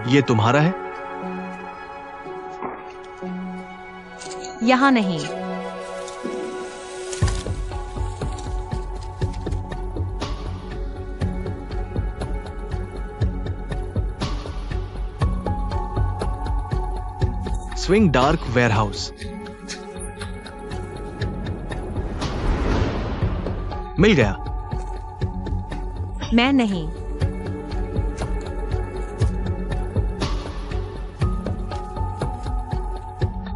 ये तुम्हारा है? यहाँ नहीं। Swing dark warehouse. मिल गया। मैं नहीं।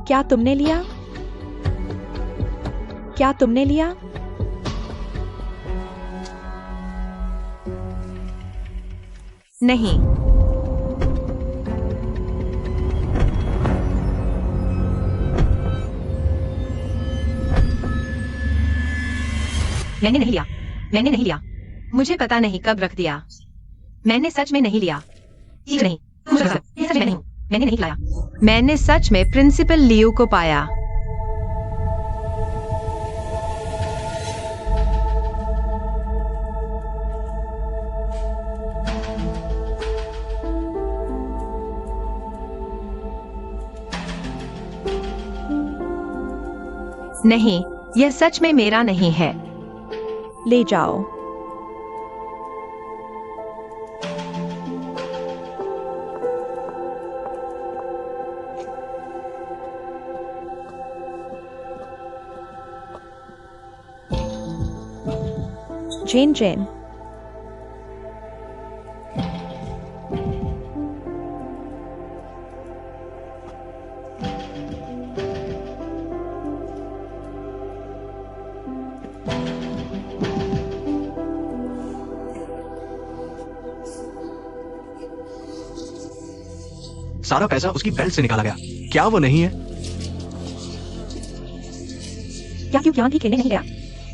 क्या तुमने लिया? क्या तुमने लिया? नहीं। मैंने नहीं लिया। मैंने नहीं लिया। मुझे पता नहीं कब रख दिया। मैंने सच में नहीं लिया। ठीक नहीं। मुझे ये सच में नहीं। मैंने नहीं लाया। मैंने सच में प्रिंसिपल लियो को पाया। नहीं, यह सच में मेरा नहीं है। ले जाओ। जेन जेन। सारा पैसा उसकी बेल्ट से निकाला गया। क्या वो नहीं है? क्या क्यों कियान भी खेलने नहीं गया?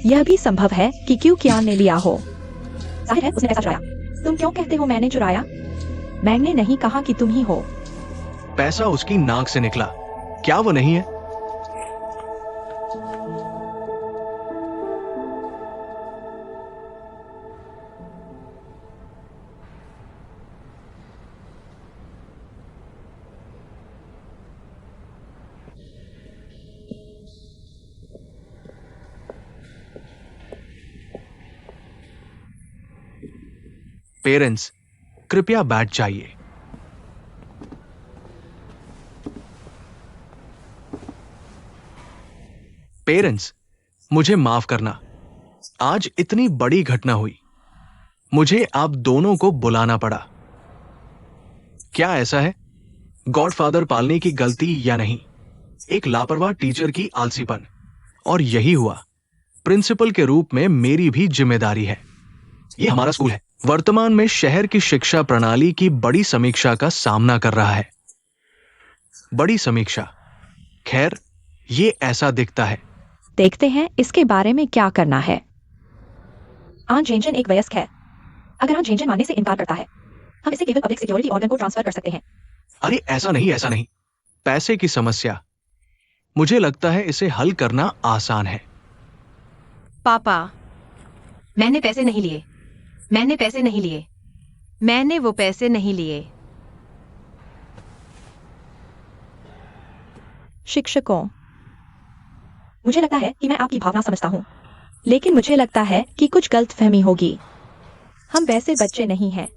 यह भी संभव है कि क्यों कियान ने लिया हो। जाहिर है उसने पैसा चुराया। तुम क्यों कहते हो मैंने चुराया? मैंने नहीं कहा कि तुम ही हो। पैसा उसकी नाक से निकला। क्या वो नहीं है? पेरेंट्स, कृपया बैठ जाइए। पेरेंट्स, मुझे माफ करना। आज इतनी बड़ी घटना हुई। मुझे आप दोनों को बुलाना पड़ा। क्या ऐसा है? गॉडफादर पालने की गलती या नहीं? एक लापरवाह टीचर की आलसीपन। और यही हुआ। प्रिंसिपल के रूप में मेरी भी जिम्मेदारी है। यह हमारा स्कूल है। वर्तमान में शहर की शिक्षा प्रणाली की बड़ी समीक्षा का सामना कर रहा है। बड़ी समीक्षा। खैर, ये ऐसा दिखता है। देखते हैं इसके बारे में क्या करना है। आन जेंजन एक वयस्क है। अगर आन जेंजन मानने से इनकार करता है, हम इसे केवल पब्लिक सिक्योरिटी ऑर्गन को ट्रांसफर कर सकते हैं। अरे ऐसा नहीं, ऐसा नहीं। पैसे की समस्या। मुझे लगता है इसे हल करना आसान है। पापा, मैंने पैसे नहीं लिए। मैंने पैसे नहीं लिए। मैंने वो पैसे नहीं लिए। शिक्षकों, मुझे लगता है कि मैं आपकी भावना समझता हूँ, लेकिन मुझे लगता है कि कुछ गलतफहमी होगी। हम वैसे बच्चे नहीं हैं।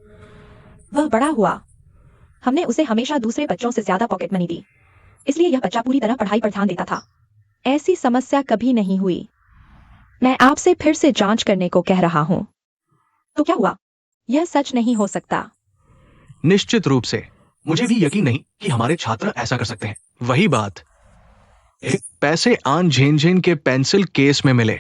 वह बड़ा हुआ। हमने उसे हमेशा दूसरे बच्चों से ज्यादा पॉकेट मनी दी, इसलिए यह बच्चा पूरी तरह पढ़ाई पर ध्यान देता था। ऐसी समस्या कभी नहीं हुई। मैं आपसे फिर से जांच करने को कह रहा हूँ। तो क्या हुआ? यह सच नहीं हो सकता। निश्चित रूप से। मुझे भी यकीन नहीं कि हमारे छात्र ऐसा कर सकते हैं। वही बात। पैसे आन झेन के पेंसिल केस में मिले।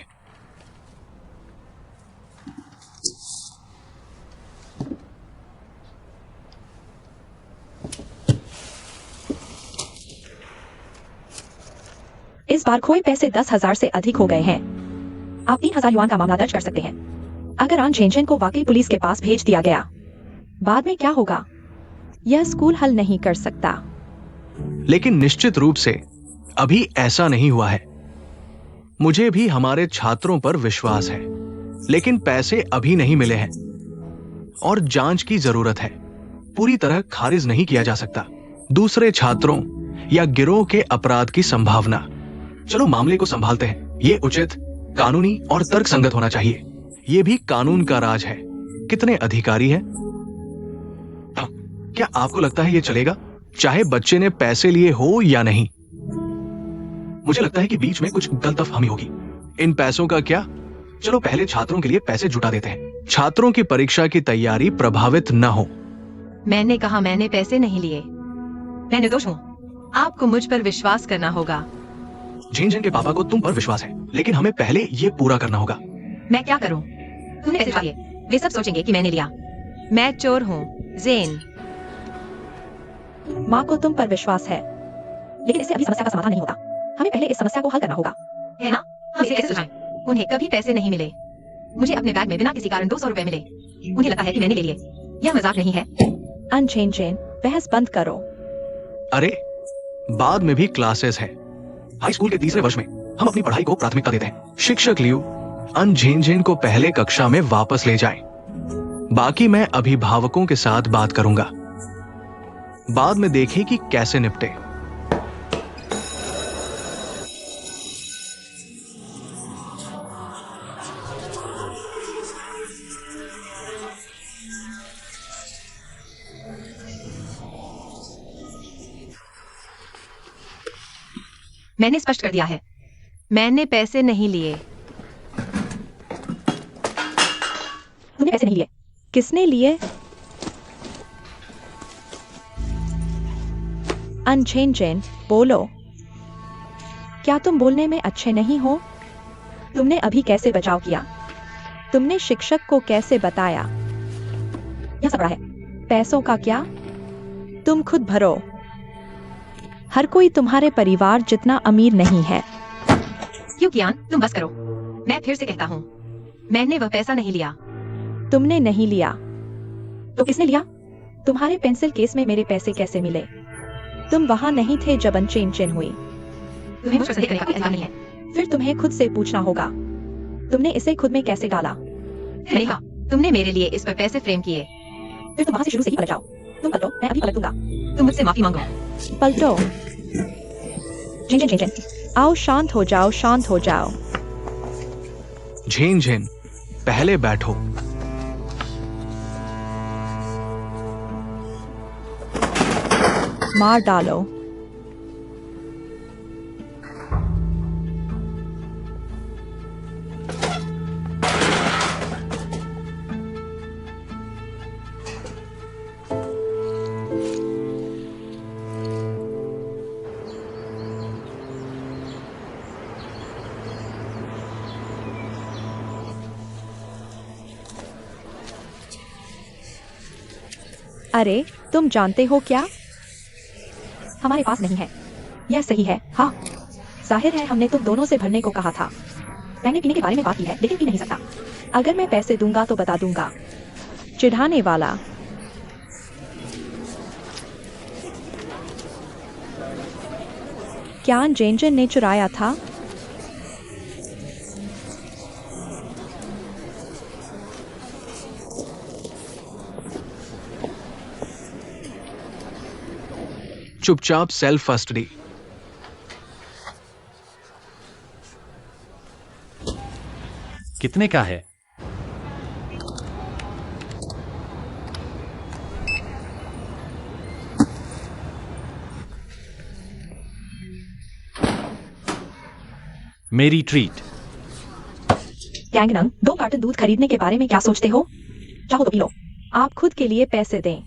इस बार खोए पैसे 10,000 से अधिक हो गए हैं। आप 3,000 युआन का मामला दर्ज कर सकते हैं। अगर आन झेन को वाकई पुलिस के पास भेज दिया गया, बाद में क्या होगा? यह स्कूल हल नहीं कर सकता। लेकिन निश्चित रूप से अभी ऐसा नहीं हुआ है। मुझे भी हमारे छात्रों पर विश्वास है, लेकिन पैसे अभी नहीं मिले हैं और जांच की जरूरत है। पूरी तरह खारिज नहीं किया जा सकता। दूसरे छात्रों या गिरोह के अपराध की संभावना। चलो मामले को संभालते हैं। ये उचित, कानूनी और तर्कसंगत होना चाहिए। ये भी कानून का राज है। कितने अधिकारी हैं? क्या आपको लगता है ये चलेगा, चाहे बच्चे ने पैसे लिए हो या नहीं? मुझे लगता है कि बीच में कुछ गलतफहमी होगी। इन पैसों का क्या? चलो पहले छात्रों के लिए पैसे जुटा देते हैं। छात्रों की परीक्षा की तैयारी प्रभावित न हो। मैंने कहा मैंने पैसे नहीं लिए। मैं निर्दोष हूँ। आपको मुझ पर विश्वास करना होगा। झिन के पापा को तुम पर विश्वास है, लेकिन हमें पहले ये पूरा करना होगा। मैं क्या करूँ? तुमने पैसे चुरा लिए। वे सब सोचेंगे कि मैंने लिया। मैं चोर हूँ, ज़ेन। माँ को तुम पर विश्वास है, लेकिन इससे अभी समस्या का समाधान नहीं होता। हमें पहले इस समस्या को हल करना होगा, है ना? हम इसे कैसे सुलझाएं? उन्हें कभी पैसे नहीं मिले। मुझे अपने बैग में बिना किसी कारण 200 रुपए मिले। उन्हें लगता है कि मैंने ले लिए। यह मजाक नहीं है। अनझेन, बहस बंद करो। अरे, बाद में भी क्लासेस है। हाई स्कूल के तीसरे वर्ष में हम अपनी पढ़ाई को प्राथमिकता देते हैं। शिक्षक लियू अनझेन को पहले कक्षा में वापस ले जाएं। बाकी मैं अभिभावकों के साथ बात करूंगा। बाद में देखें कि कैसे निपटे। मैंने स्पष्ट कर दिया है, मैंने पैसे नहीं लिए। तुमने पैसे नहीं लिए। किसने लिए? अनझेन, बोलो। क्या तुम बोलने में अच्छे नहीं हो? तुमने अभी कैसे बचाव किया? तुमने शिक्षक को कैसे बताया? यह सब बड़ा है। पैसों का क्या? तुम खुद भरो। हर कोई तुम्हारे परिवार जितना अमीर नहीं है। क्यों कियान, तुम बस करो। मैं फिर से कहता हूँ, मैंने वह पैसा नहीं लिया। तुमने नहीं लिया तो किसने लिया? तुम्हारे पेंसिल केस में मेरे पैसे कैसे मिले? तुम वहां नहीं थे जब अनचेन हुई। तुम्हें मुझ पर सही करने का कोई अधिकार नहीं है। फिर तुम्हें खुद से पूछना होगा, तुमने इसे खुद में कैसे डाला? नेहा, तुमने मेरे लिए इस पर पैसे फ्रेम किए। फिर तुम वहां से शुरू से ही पलट जाओ। तुम पलटो, मैं अभी पलट दूंगा। तुम मुझसे माफी मांगो। पलटो। झेन, आओ, शांत हो जाओ, शांत हो जाओ। झेन, पहले बैठो। मार डालो। अरे, तुम जानते हो क्या? हमारे पास नहीं है। यह सही है। हाँ, जाहिर है हमने तुम दोनों से भरने को कहा था। मैंने पीने के बारे में बात की है, लेकिन पी नहीं सकता। अगर मैं पैसे दूंगा तो बता दूंगा। चिढ़ाने वाला। क्या जेंजन ने चुराया था? चुपचाप सेल्फ कस्टडी। कितने का है? मेरी ट्रीट। गैंगनंग, 2 कार्टन दूध खरीदने के बारे में क्या सोचते हो? चाहो तो पी लो। आप खुद के लिए पैसे दें।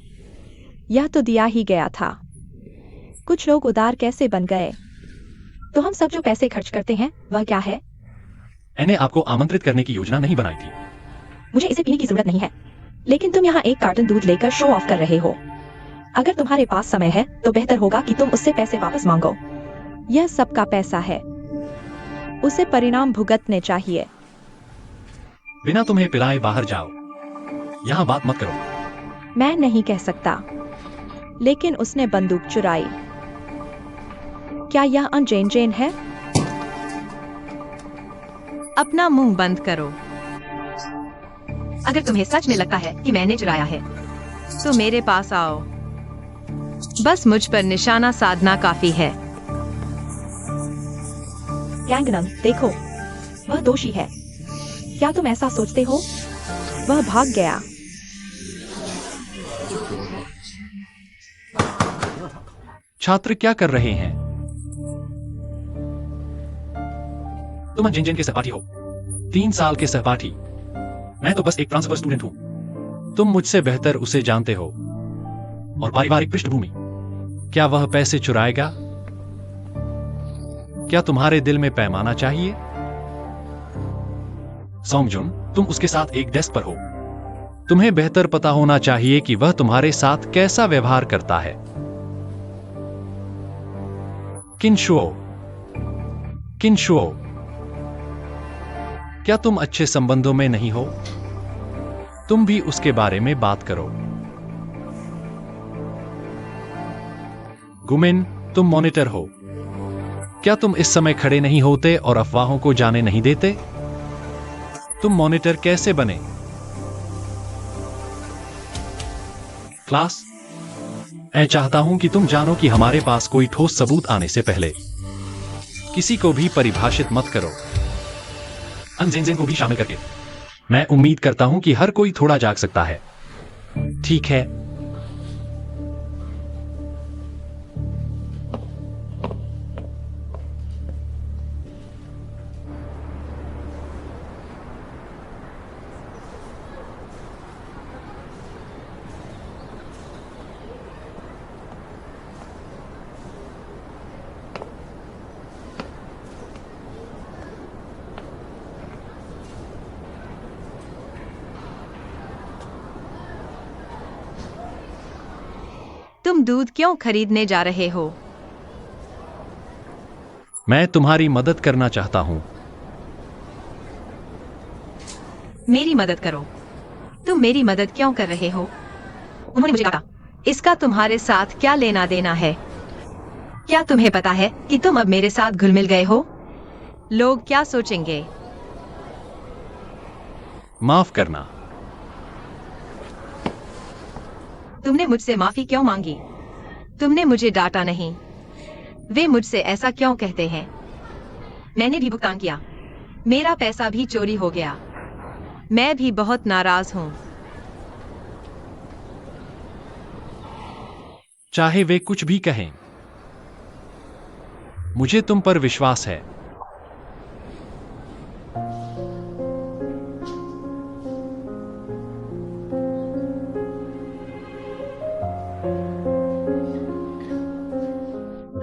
यह तो दिया ही गया था। कुछ लोग उदार कैसे बन गए? तो हम सब जो पैसे खर्च करते हैं वह क्या है? मैंने आपको आमंत्रित करने की योजना नहीं बनाई थी। मुझे इसे पीने की जरूरत नहीं है, लेकिन तुम यहाँ 1 कार्टन दूध लेकर शो ऑफ कर रहे हो। अगर तुम्हारे पास समय है तो बेहतर होगा कि तुम उससे पैसे वापस मांगो। यह सबका पैसा है, उसे परिणाम भुगतने चाहिए। बिना तुम्हें पिलाए बाहर जाओ। यहाँ बात मत करो। मैं नहीं कह सकता, लेकिन उसने बंदूक चुराई। क्या यह अनजेन है? अपना मुंह बंद करो। अगर तुम्हें सच में लगता है कि मैंने चुराया है, तो मेरे पास आओ। बस मुझ पर निशाना साधना काफी है। गैंगनम, देखो, वह दोषी है। क्या तुम ऐसा सोचते हो? वह भाग गया। छात्र क्या कर रहे हैं? तुम जिन के सहपाठी हो, 3 साल के सहपाठी। मैं तो बस एक ट्रांसफर स्टूडेंट हूं। तुम मुझसे बेहतर उसे जानते हो। और पारिवारिक पृष्ठभूमि, क्या वह पैसे चुराएगा? क्या तुम्हारे दिल में पैमाना चाहिए? सौंगजुन, तुम उसके साथ एक डेस्क पर हो। तुम्हें बेहतर पता होना चाहिए कि वह तुम्हारे साथ कैसा व्यवहार करता है। किनशुओ, क्या तुम अच्छे संबंधों में नहीं हो? तुम भी उसके बारे में बात करो। गुमिन, तुम मॉनिटर हो। क्या तुम इस समय खड़े नहीं होते और अफवाहों को जाने नहीं देते? तुम मॉनिटर कैसे बने? क्लास, मैं चाहता हूं कि तुम जानो कि हमारे पास कोई ठोस सबूत आने से पहले किसी को भी परिभाषित मत करो, अनजेन को भी शामिल करके। मैं उम्मीद करता हूं कि हर कोई थोड़ा जाग सकता है। ठीक है। तुम दूध क्यों खरीदने जा रहे हो? मैं तुम्हारी मदद करना चाहता हूं। मेरी मदद करो। तुम मेरी मदद क्यों कर रहे हो? उन्होंने मुझे कहा, इसका तुम्हारे साथ क्या लेना देना है? क्या तुम्हें पता है कि तुम अब मेरे साथ घुल मिल गए हो? लोग क्या सोचेंगे? माफ करना। तुमने मुझसे माफी क्यों मांगी? तुमने मुझे डांटा नहीं। वे मुझसे ऐसा क्यों कहते हैं? मैंने भी भुगतान किया। मेरा पैसा भी चोरी हो गया। मैं भी बहुत नाराज हूं। चाहे वे कुछ भी कहें, मुझे तुम पर विश्वास है।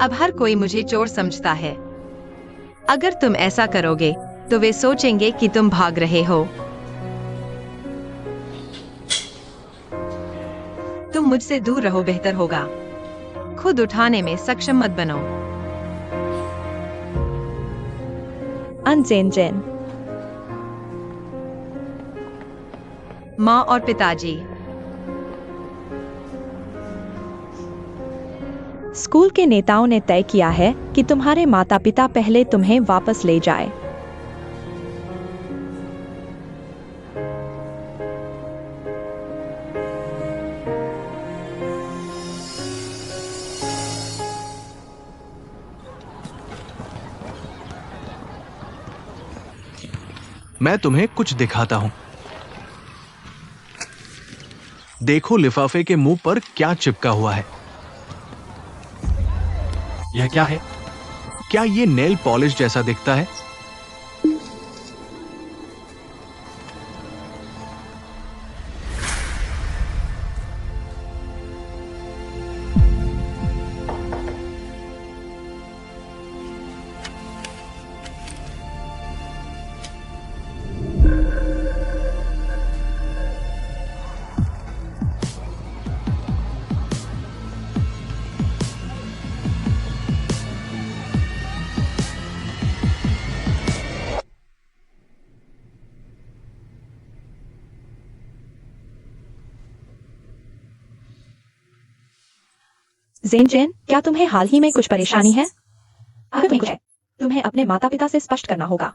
अब हर कोई मुझे चोर समझता है। अगर तुम ऐसा करोगे तो वे सोचेंगे कि तुम भाग रहे हो। तुम मुझसे दूर रहो, बेहतर होगा। खुद उठाने में सक्षम मत बनो। अनजेन, माँ और पिताजी, स्कूल के नेताओं ने तय किया है कि तुम्हारे माता पिता पहले तुम्हें वापस ले जाए। मैं तुम्हें कुछ दिखाता हूं। देखो लिफाफे के मुंह पर क्या चिपका हुआ है। यह क्या है? क्या ये नेल पॉलिश जैसा दिखता है? जेन, क्या तुम्हें हाल ही में कुछ परेशानी है? अगर तुम्हें कुछ है, तुम्हें अपने माता पिता से स्पष्ट करना होगा।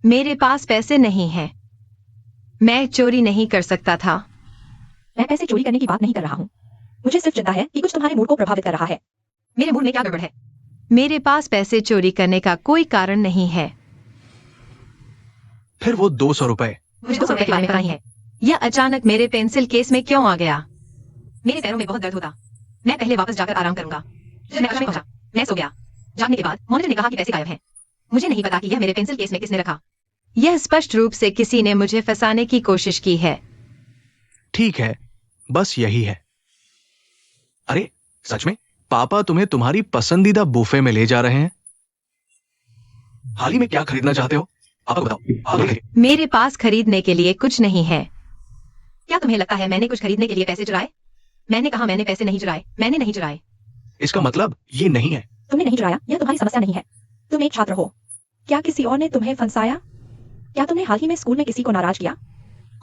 मेरे पास पैसे नहीं हैं। मैं चोरी नहीं कर सकता था। मैं पैसे चोरी करने की बात नहीं कर रहा हूँ। मुझे सिर्फ चिंता है कि कुछ तुम्हारे मूड को प्रभावित कर रहा है। मेरे मूड में क्या गड़बड़ है? मेरे पास पैसे चोरी करने का कोई कारण नहीं है। फिर वो 200 रुपए। मुझे 200 रुपए के बारे में पता नहीं है। यह अचानक मेरे पेंसिल केस में क्यों आ गया? मेरे पैरों में बहुत दर्द होता। मैं पहले वापस जाकर आराम करूंगा। जब मैं कक्षा में पहुंचा, मैं सो गया। जागने के बाद मॉनिटर ने कहा कि पैसे गायब हैं। मुझे नहीं पता कि यह मेरे पेंसिल केस में किसने रखा। यह स्पष्ट रूप से किसी ने मुझे फंसाने की कोशिश की है। ठीक है, बस यही है। अरे सच में पापा तुम्हें तुम्हारी पसंदीदा बुफे में ले जा रहे हैं। हाल ही में क्या खरीदना चाहते हो? आप बताओ। आप बताइए। मेरे पास खरीदने के लिए कुछ नहीं है। क्या तुम्हें लगता है मैंने कुछ खरीदने के लिए पैसे चुराए? मैंने कहा मैंने पैसे नहीं चुराए। मैंने नहीं चुराए। इसका मतलब ये नहीं है। तुमने नहीं चुराया, यह तुम्हारी समस्या नहीं है। तुम एक छात्र हो। क्या किसी और ने तुम्हें फंसाया? क्या तुमने हाल ही में स्कूल में किसी को नाराज किया?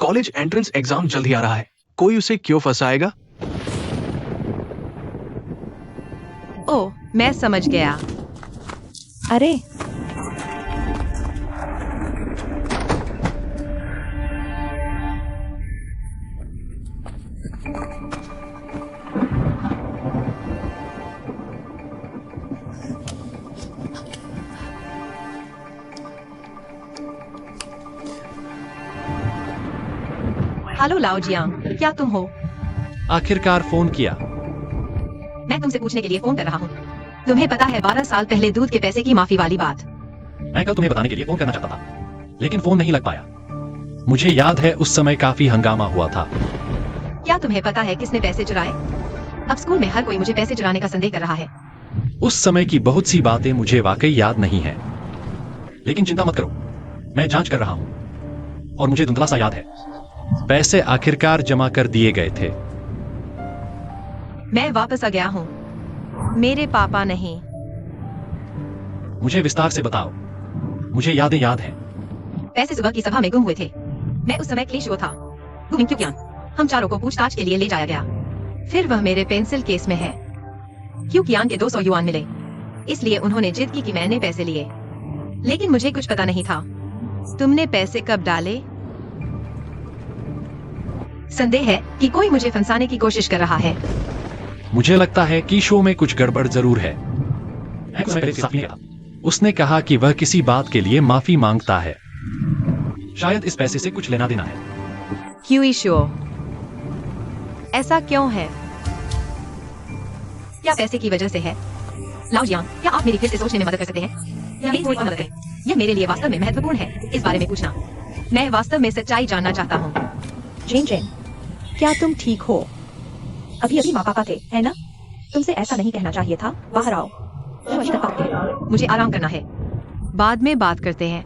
कॉलेज एंट्रेंस एग्जाम जल्द ही आ रहा है। कोई उसे क्यों फंसाएगा? ओह, मैं समझ गया। अरे हेलो लाओ जियांग, क्या तुम हो? आखिरकार फोन किया। मैं तुमसे पूछने के लिए फोन कर रहा हूँ। तुम्हें पता है 12 साल पहले दूध के पैसे की माफी वाली बात? मैं कल तुम्हें बताने के लिए फोन करना चाहता था, लेकिन फोन नहीं लग पाया। मुझे याद है उस समय काफी हंगामा हुआ था। क्या तुम्हें पता है किसने पैसे चुराए? अब स्कूल में हर कोई मुझे पैसे चुराने का संदेह कर रहा है। उस समय की बहुत सी बातें मुझे वाकई याद नहीं है, लेकिन चिंता मत करो, मैं जांच कर रहा हूं और मुझे धुंधला सा याद है पैसे आखिरकार जमा कर दिए गए थे। मैं वापस आ गया हूँ। मेरे पापा नहीं। मुझे विस्तार से बताओ, मुझे यादें याद हैं। पैसे सुबह की सभा में गुम हुए थे। मैं उस समय क्लिश वो था। गुम क्यों किया? हम चारों को पूछताछ के लिए ले जाया गया। फिर वह मेरे पेंसिल केस में है। क्यों कियान के 200 युआन मिले, इसलिए उन्होंने जिद की कि मैंने पैसे लिए, लेकिन मुझे कुछ पता नहीं था। तुमने पैसे कब डाले? संदेह है कि कोई मुझे फंसाने की कोशिश कर रहा है। मुझे लगता है कि शो में कुछ गड़बड़ जरूर है। मैं कुछ पहले उसके साथ मिला था। उसने कहा कि वह किसी बात के लिए माफी मांगता है। शायद इस पैसे से कुछ लेना देना है। क्यों शो? ऐसा क्यों है? क्या पैसे की वजह से है? लाओ जियांग, क्या आप मेरी फिर से सोचने में मदद कर सकते हैं? या मेरी कोई और मदद है? यह मेरे लिए वास्तव में महत्वपूर्ण है इस बारे में पूछना। मैं वास्तव में सच्चाई जानना चाहता हूँ। जेन जेन, क्या तुम ठीक हो? अभी अभी माँ पापा थे, है ना? तुमसे ऐसा नहीं कहना चाहिए था। बाहर आओ। तुम अभी तक पाप थे। मुझे आराम करना है। बाद में बात करते हैं।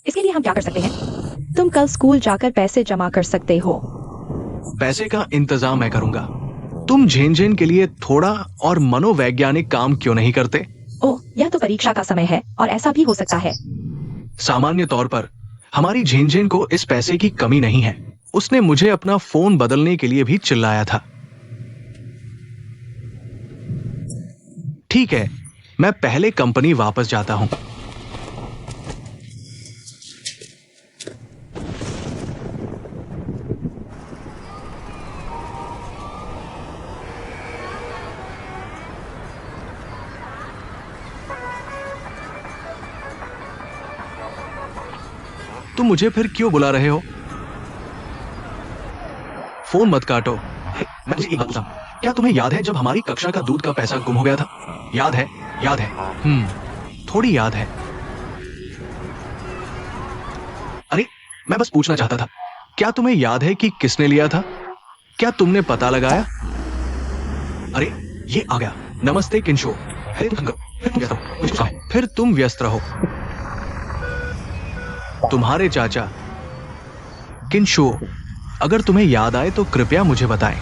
इसके लिए हम क्या कर सकते हैं? तुम कल स्कूल जाकर पैसे जमा कर सकते हो। पैसे का इंतजाम मैं करूंगा। तुम झेन झेन के लिए थोड़ा और मनोवैज्ञानिक काम क्यों नहीं करते? ओह, यह तो परीक्षा का समय है और ऐसा भी हो सकता है। सामान्य तौर पर हमारी झेन झेन को इस पैसे की कमी नहीं है। उसने मुझे अपना फोन बदलने के लिए भी चिल्लाया था। ठीक है, मैं पहले कंपनी वापस जाता हूं। तुम मुझे फिर क्यों बुला रहे हो? फोन मत काटो। मैं तुझे एक बात बताऊं, क्या तुम्हें याद है जब हमारी कक्षा का दूध का पैसा गुम हो गया था? याद है? याद है। थोड़ी याद है। अरे, मैं बस पूछना चाहता था, क्या तुम्हें याद है कि किसने लिया था? क्या तुमने पता लगाया? अरे, ये आ गया। नमस्ते किंशो। फिर तुम व्यस्त रहो। तुम्हारे चाचा किंशो, अगर तुम्हें याद आए तो कृपया मुझे बताएं।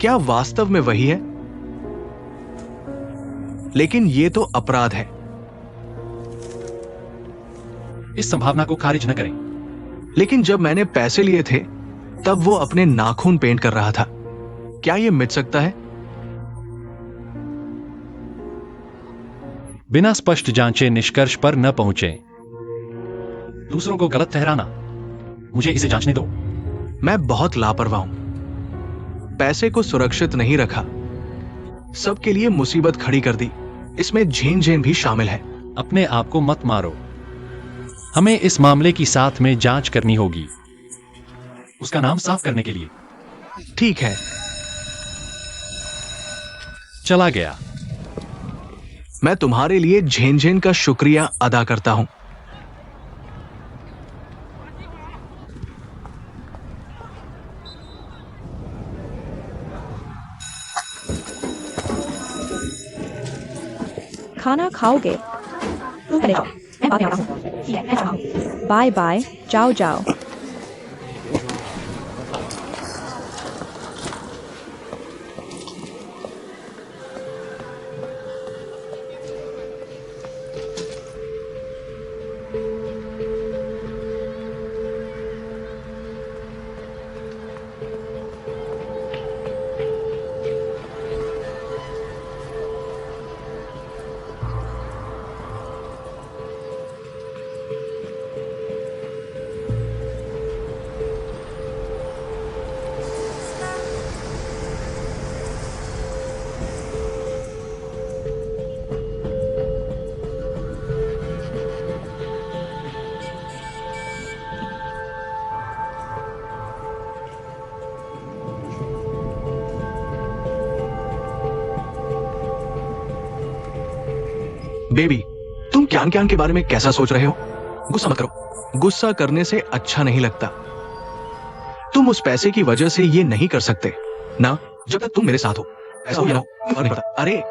क्या वास्तव में वही है? लेकिन ये तो अपराध है। इस संभावना को खारिज न करें। लेकिन जब मैंने पैसे लिए थे तब वो अपने नाखून पेंट कर रहा था। क्या ये मिट सकता है? बिना स्पष्ट जांचे निष्कर्ष पर न पहुंचे। दूसरों को गलत ठहराना। मुझे इसे जांचने दो। मैं बहुत लापरवाह हूं। पैसे को सुरक्षित नहीं रखा, सबके लिए मुसीबत खड़ी कर दी। इसमें झेन झेन भी शामिल है। अपने आप को मत मारो। हमें इस मामले की साथ में जांच करनी होगी, उसका नाम साफ करने के लिए। ठीक है। चला गया। मैं तुम्हारे लिए झेन झेन का शुक्रिया अदा करता हूं। खाना खाओगे? तुम चले जाओ, मैं बाद में आता हूँ। ठीक है, मैं चला हूँ। बाय बाय, जाओ जाओ। बेबी, तुम क्यान क्यान के बारे में कैसा सोच रहे हो? गुस्सा मत करो। गुस्सा करने से अच्छा नहीं लगता। तुम उस पैसे की वजह से ये नहीं कर सकते ना, जब तक तुम मेरे साथ हो। ऐसा हो या ना हो, फर्क नहीं पड़ता। अरे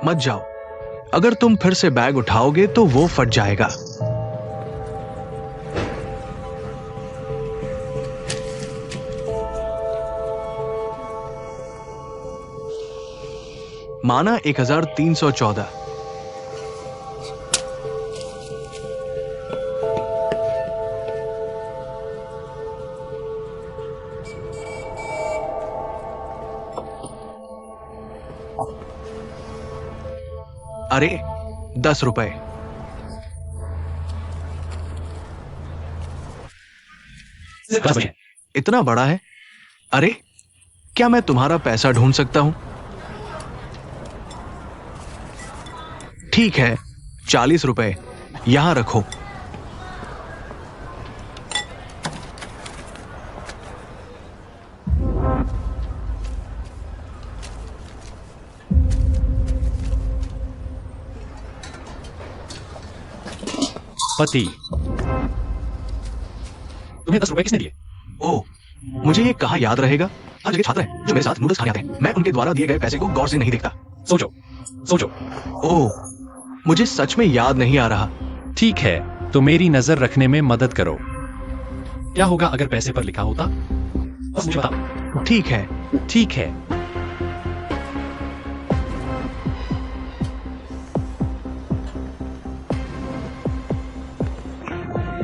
मत जाओ। अगर तुम फिर से बैग उठाओगे तो वो फट जाएगा। माना 1314। अरे 10 रुपए। इतना बड़ा है? अरे क्या मैं तुम्हारा पैसा ढूंढ सकता हूं? ठीक है, 40 रुपए यहां रखो। पति, तुम्हें 10 रुपए किसने दिए? ओह, मुझे ये कहाँ याद रहेगा? हर जगह छात्र हैं जो मेरे साथ नूडल्स खाने आते हैं। मैं उनके द्वारा दिए गए पैसे को गौर से नहीं देखता। सोचो, सोचो। ओह, मुझे सच में याद नहीं आ रहा। ठीक है, तो मेरी नजर रखने में मदद करो। क्या होगा अगर पैसे पर लिखा होता? बस मुझे बताओ। ठीक है। ठीक है।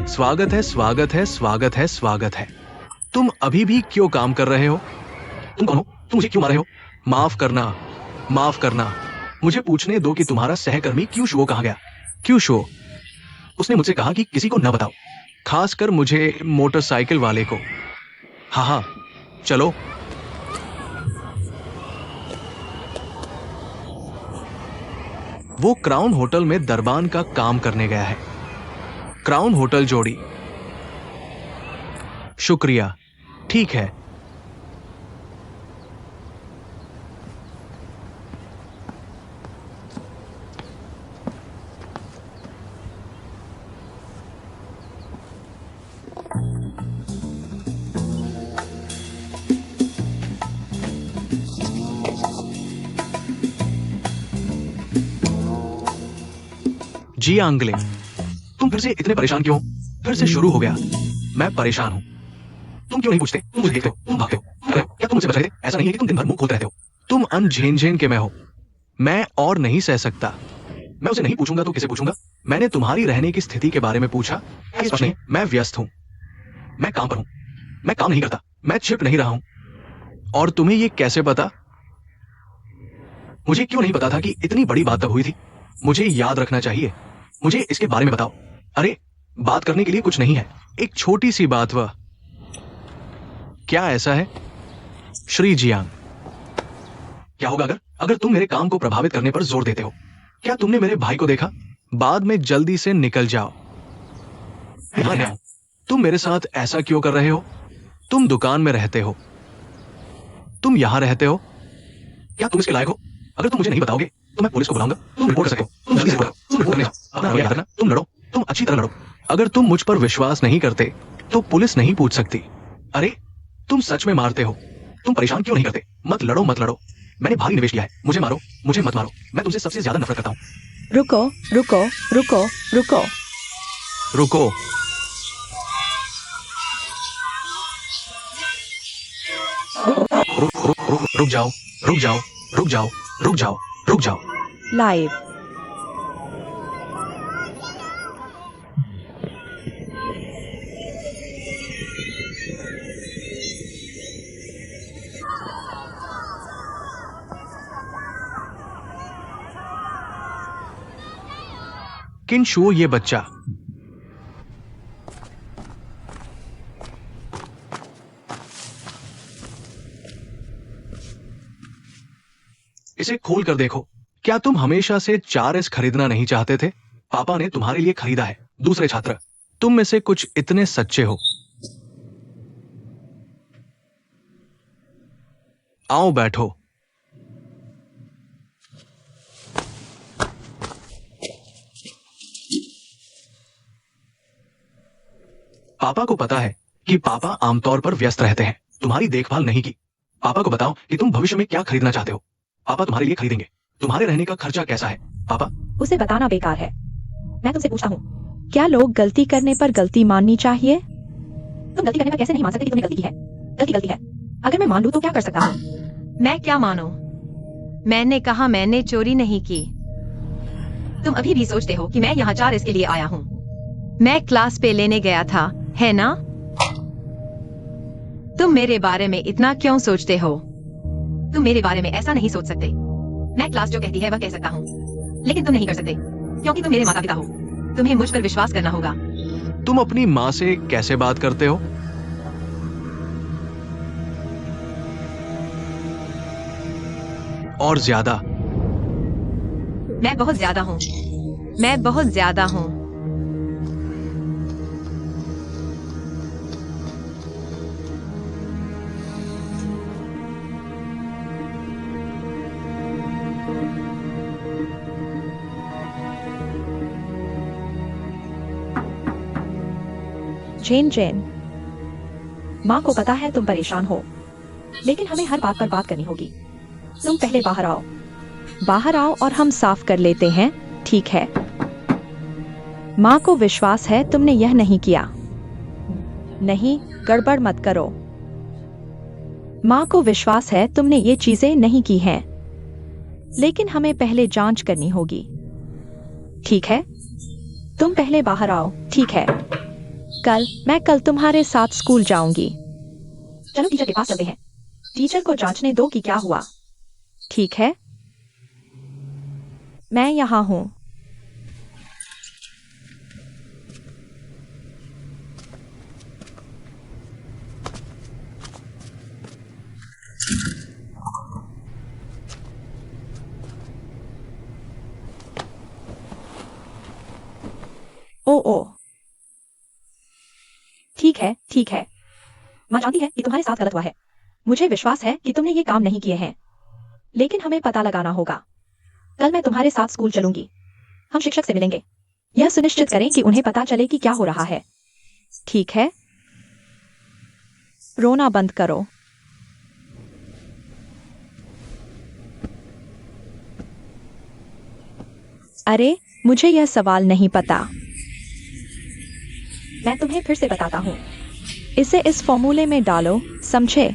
स्वागत है, स्वागत है, स्वागत है, स्वागत है। तुम अभी भी क्यों काम कर रहे हो? तुम कौन हो? तुम मुझे क्यों मार रहे हो? माफ करना, माफ करना। मुझे पूछने दो कि तुम्हारा सहकर्मी क्यूशो कहाँ गया? क्यूशो? उसने मुझसे कहा कि किसी को न बताओ, खासकर मुझे मोटरसाइकिल वाले को। हाँ हाँ, चलो। वो क्राउन होटल में दरबान का काम करने गया है। क्राउन होटल जोड़ी। शुक्रिया। ठीक है। जी आंगले, तुम फिर से इतने परेशान क्यों हो? फिर से शुरू हो गया। मैं परेशान हूं। तुम क्यों नहीं पूछते? तुम मुझे देखते हो, तुम भागते हो, कर रहे हो। क्या तुम मुझसे बच रहे थे? ऐसा नहीं है कि तुम दिन भर मुंह खोलते रहते हो। तुम अनझेन झेन के में हो। मैं और नहीं सह सकता। मैं उसे नहीं पूछूंगा तो किसे पूछूंगा? मैंने तुम्हारी रहने की स्थिति के बारे में पूछा। इस प्रश्न नहीं, मैं व्यस्त हूं। मैं काम पर हूं। मैं काम नहीं करता। मैं छिप नहीं रहा हूं। और तुम्हें ये कैसे पता? मुझे क्यों नहीं पता था कि इतनी बड़ी बात तब हुई थी? मुझे याद रखना चाहिए। मुझे इसके बारे में बताओ। अरे, बात करने के लिए कुछ नहीं है। एक छोटी सी बात। वह क्या ऐसा है? श्री जियांग, क्या होगा अगर तुम मेरे काम को प्रभावित करने पर जोर देते हो? क्या तुमने मेरे भाई को देखा? बाद में जल्दी से निकल जाओ। यहां मैं हूं। तुम मेरे साथ ऐसा क्यों कर रहे हो? तुम दुकान में रहते हो। तुम यहां रहते हो। क्या तुम इसके लायक हो? अगर तुम मुझे नहीं बताओगे तो मैं पुलिस को बुलाऊंगा। तुम रिपोर्ट कर सकते हो। तुम जल्दी से रिपोर्ट करो। तुम रिपोर्ट करने जाओ। अपना रवैया याद रखना। तुम लड़ो। तुम अच्छी तरह लड़ो। अगर तुम मुझ पर विश्वास नहीं करते तो पुलिस नहीं पूछ सकती। अरे, तुम सच में मारते हो। तुम परेशान क्यों नहीं करते? मत लड़ो, मत लड़ो। मैंने भारी निवेश किया है। मुझे मारो, मुझे मत मारो। मैं तुमसे सबसे ज्यादा नफरत करता हूं। रुको, रुको, रुको, रुको। रुको। रुक जाओ, रुक जाओ, रुक जाओ, रुक जाओ, रुक जाओ। लाइव। किनशुओ ये बच्चा। इसे खोल कर देखो। क्या तुम हमेशा से 4S खरीदना नहीं चाहते थे? पापा ने तुम्हारे लिए खरीदा है। दूसरे छात्र, तुम में से कुछ इतने सच्चे हो। आओ बैठो। पापा को पता है कि पापा आमतौर पर व्यस्त रहते हैं। तुम्हारी देखभाल नहीं की। पापा को बताओ कि तुम भविष्य में क्या खरीदना चाहते हो। पापा तुम्हारे लिए खरीदेंगे। तुम्हारे रहने का खर्चा कैसा है? पापा, उसे बताना बेकार है। मैं तुमसे पूछता हूँ, क्या लोग गलती करने पर गलती माननी चाहिए? तुम गलती करने पर कैसे नहीं मान सकते कि तुमने गलती की है? गलती गलती है। अगर मैं मान लूं तो क्या कर सकता हूँ? मैं क्या मानूं? मैंने कहा मैंने चोरी नहीं की। तुम अभी भी सोचते हो कि मैं यहाँ 4S के लिए आया हूँ। मैं क्लास पे लेने गया था, है ना? तुम मेरे बारे में इतना क्यों सोचते हो? तुम मेरे बारे में ऐसा नहीं सोच सकते। मैं क्लास जो कहती है वह कह सकता हूँ, लेकिन तुम नहीं कर सकते क्योंकि तुम मेरे माता पिता हो। तुम्हें मुझ पर विश्वास करना होगा। तुम अपनी माँ से कैसे बात करते हो? और ज्यादा। मैं बहुत ज्यादा हूँ। मैं बहुत ज्यादा हूँ। जेन जेन, माँ को पता है तुम परेशान हो, लेकिन हमें हर बात पर बात करनी होगी। तुम पहले बाहर आओ। बाहर आओ और हम साफ कर लेते हैं, ठीक है? माँ को विश्वास है तुमने यह नहीं किया। नहीं, गड़बड़ मत करो। माँ को विश्वास है तुमने ये चीजें नहीं की हैं, लेकिन हमें पहले जांच करनी होगी, ठीक है? तुम पहले बाहर आओ, ठीक है? मैं कल तुम्हारे साथ स्कूल जाऊंगी। चलो टीचर के पास चलते हैं। टीचर को जांचने दो कि क्या हुआ, ठीक है? मैं यहाँ हूँ। ओ, ठीक है, ठीक है। माँ जानती है कि तुम्हारे साथ गलत हुआ है। मुझे विश्वास है कि तुमने ये काम नहीं किए हैं, लेकिन हमें पता लगाना होगा। कल मैं तुम्हारे साथ स्कूल चलूंगी। हम शिक्षक से मिलेंगे। यह सुनिश्चित करें कि उन्हें पता चले कि क्या हो रहा है, ठीक है? रोना बंद करो। अरे, मुझे यह सवाल नहीं पता। मैं तुम्हें फिर से बताता हूँ। इसे इस फॉर्मूले में डालो, समझे?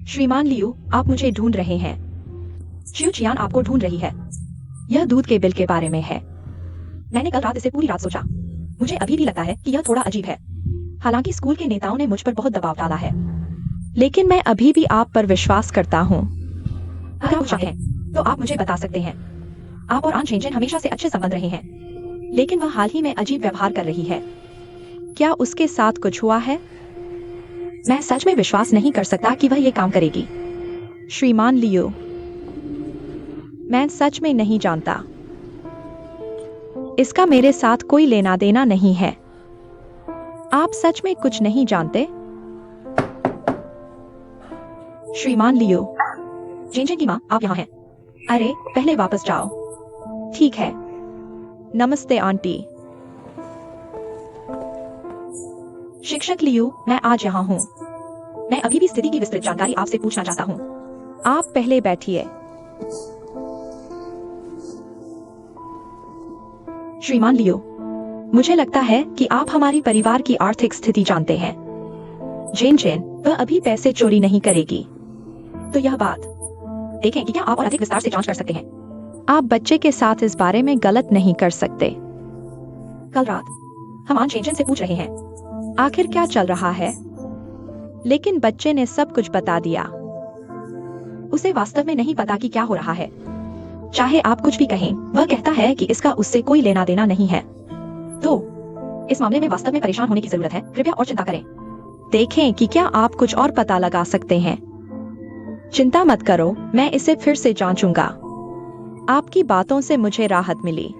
श्रीमान लियू, आप मुझे ढूंढ रहे हैं। शिव चियान आपको ढूंढ रही है। यह दूध के बिल के बारे में है। मैंने कल रात इसे पूरी रात सोचा। मुझे अभी भी लगता है कि यह थोड़ा अजीब है। हालांकि स्कूल के नेताओं ने मुझ पर बहुत दबाव डाला है, लेकिन मैं अभी भी आप पर विश्वास करता हूँ। अगर आप चाहें तो आप मुझे बता सकते हैं। आप और आन चेंजन हमेशा से अच्छे संबंध रहे हैं, लेकिन वह हाल ही में अजीब व्यवहार कर रही है। क्या उसके साथ कुछ हुआ है? मैं सच में विश्वास नहीं कर सकता कि वह ये काम करेगी। श्रीमान लियो, मैं सच में नहीं जानता। इसका मेरे साथ कोई लेना देना नहीं है। आप सच में कुछ नहीं जानते? श्रीमान लियो, जेंजेन की माँ, आप यहाँ हैं। अरे, पहले वापस जाओ। ठीक है। नमस्ते आंटी। शिक्षक लियू, मैं आज यहाँ हूँ। मैं अभी भी स्थिति की विस्तृत जानकारी आपसे पूछना चाहता हूँ। आप पहले बैठिए। श्रीमान लियो, मुझे लगता है कि आप हमारी परिवार की आर्थिक स्थिति जानते हैं। जेन जेन, वह अभी पैसे चोरी नहीं करेगी। तो यह बात देखें कि क्या आप और अधिक विस्तार से जांच कर सकते हैं। आप बच्चे के साथ इस बारे में गलत नहीं कर सकते। कल रात हम आन चेंजन से पूछ रहे हैं आखिर क्या चल रहा है, लेकिन बच्चे ने सब कुछ बता दिया। उसे वास्तव में नहीं पता कि क्या हो रहा है। चाहे आप कुछ भी कहें, वह कहता है कि इसका उससे कोई लेना देना नहीं है। तो इस मामले में वास्तव में परेशान होने की जरूरत है। कृपया और चिंता करें। देखें कि क्या आप कुछ और पता लगा सकते हैं। चिंता मत करो, मैं इसे फिर से जांचूंगा। आपकी बातों से मुझे राहत मिली।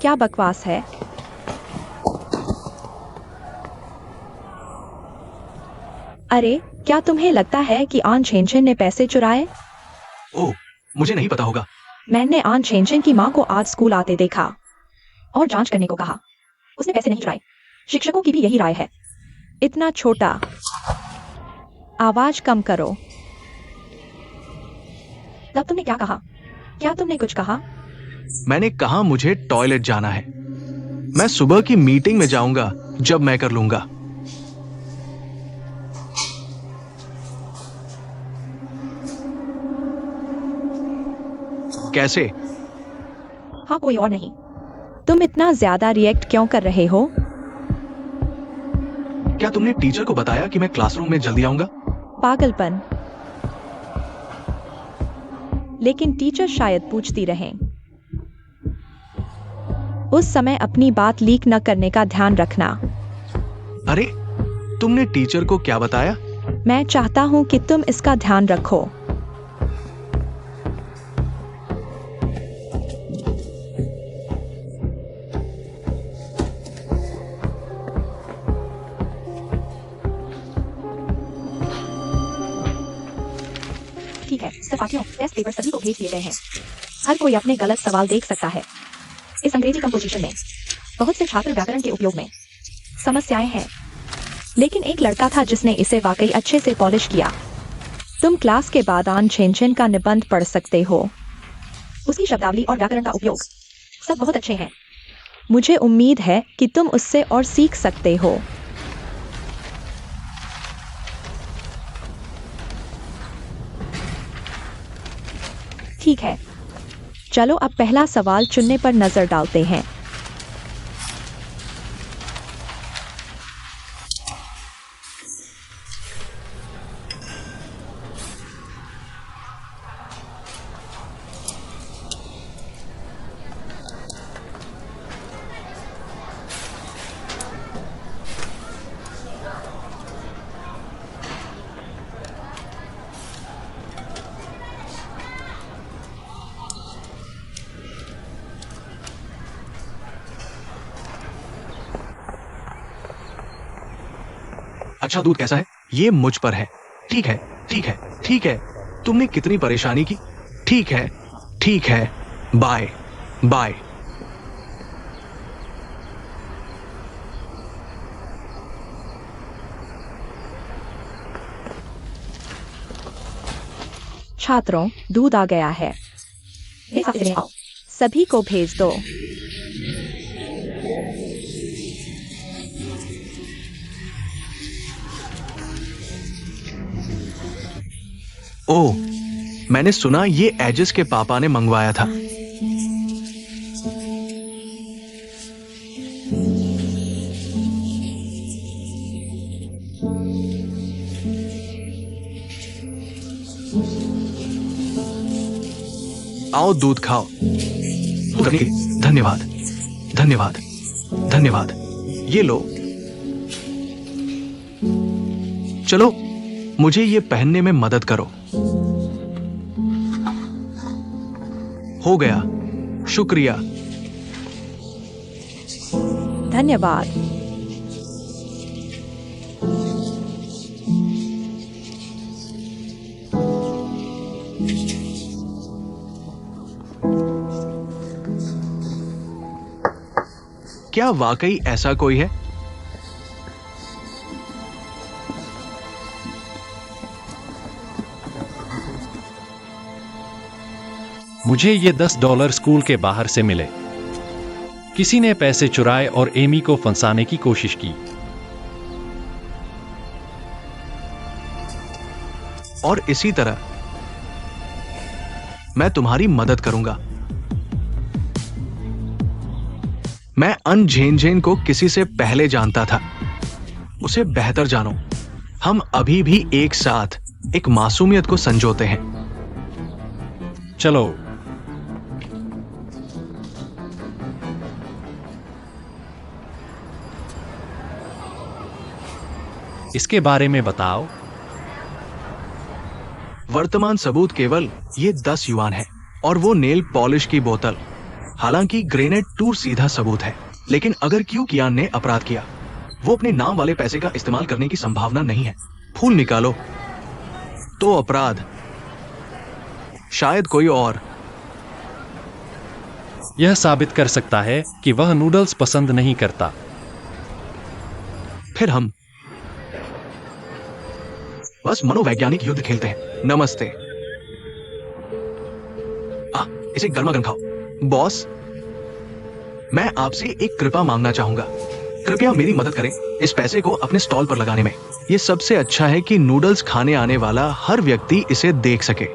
क्या बकवास है? अरे, क्या तुम्हें लगता है कि आन चेंजन ने पैसे चुराए? ओह, मुझे नहीं पता होगा। मैंने आन चेंजन की माँ को आज स्कूल आते देखा और जांच करने को कहा। उसने पैसे नहीं चुराए। शिक्षकों की भी यही राय है। इतना छोटा। आवाज कम करो। तब तुमने क्या कहा? क्या तुमने कुछ कहा? मैंने कहा मुझे टॉयलेट जाना है। मैं सुबह की मीटिंग में जाऊंगा जब मैं कर लूंगा। कैसे? हाँ, कोई और नहीं। तुम इतना ज्यादा रिएक्ट क्यों कर रहे हो? क्या तुमने टीचर को बताया कि मैं क्लासरूम में जल्दी आऊंगा? पागलपन। लेकिन टीचर शायद पूछती रहें। उस समय अपनी बात लीक न करने का ध्यान रखना। अरे, तुमने टीचर को क्या बताया? मैं चाहता हूं कि तुम इसका ध्यान रखो। ठीक है, सफाकियों, टेस्ट पेपर सभी को भेज दिए गए हैं। हर कोई अपने गलत सवाल देख सकता है। इस अंग्रेजी कंपोजिशन में बहुत से छात्र व्याकरण के उपयोग में समस्याएं हैं, लेकिन एक लड़का था जिसने इसे वाकई अच्छे से पॉलिश किया। तुम क्लास के बाद आन चेंचन का निबंध पढ़ सकते हो। उसकी शब्दावली और व्याकरण का उपयोग सब बहुत अच्छे हैं। मुझे उम्मीद है कि तुम उससे और सीख सकते हो। ठीक है, चलो अब पहला सवाल चुनने पर नजर डालते हैं। अच्छा दूध कैसा है? ये मुझ पर है। ठीक है, ठीक है, ठीक है। तुमने कितनी परेशानी की। ठीक है, ठीक है। Bye bye. छात्रों, दूध आ गया है। सभी को भेज दो। ओह, मैंने सुना ये एजिस के पापा ने मंगवाया था। आओ दूध खाओ। धन्यवाद, धन्यवाद, धन्यवाद। ये लो। चलो, मुझे ये पहनने में मदद करो। हो गया, शुक्रिया। धन्यवाद। क्या वाकई ऐसा कोई है? मुझे ये $10 स्कूल के बाहर से मिले। किसी ने पैसे चुराए और एमी को फंसाने की कोशिश की। और इसी तरह मैं तुम्हारी मदद करूंगा। मैं अन झेन को किसी से पहले जानता था। उसे बेहतर जानो। हम अभी भी एक साथ एक मासूमियत को संजोते हैं। चलो। इसके बारे में बताओ। वर्तमान सबूत केवल ये 10 युआन है और वो नेल पॉलिश की बोतल। हालांकि ग्रेनेड टूर सीधा सबूत है, लेकिन अगर क्यू कियान ने अपराध किया, वो अपने नाम वाले पैसे का इस्तेमाल करने की संभावना नहीं है। फूल निकालो। तो अपराध शायद कोई और। यह साबित कर सकता है कि वह नूडल्स पसंद नहीं करता। फिर हम बस मनोवैज्ञानिक युद्ध खेलते हैं। नमस्ते। इसे गर्मा गर्म खाओ। बॉस, मैं आपसे एक कृपा मांगना चाहूंगा। कृपया मेरी मदद करें इस पैसे को अपने स्टॉल पर लगाने में। यह सबसे अच्छा है कि नूडल्स खाने आने वाला हर व्यक्ति इसे देख सके।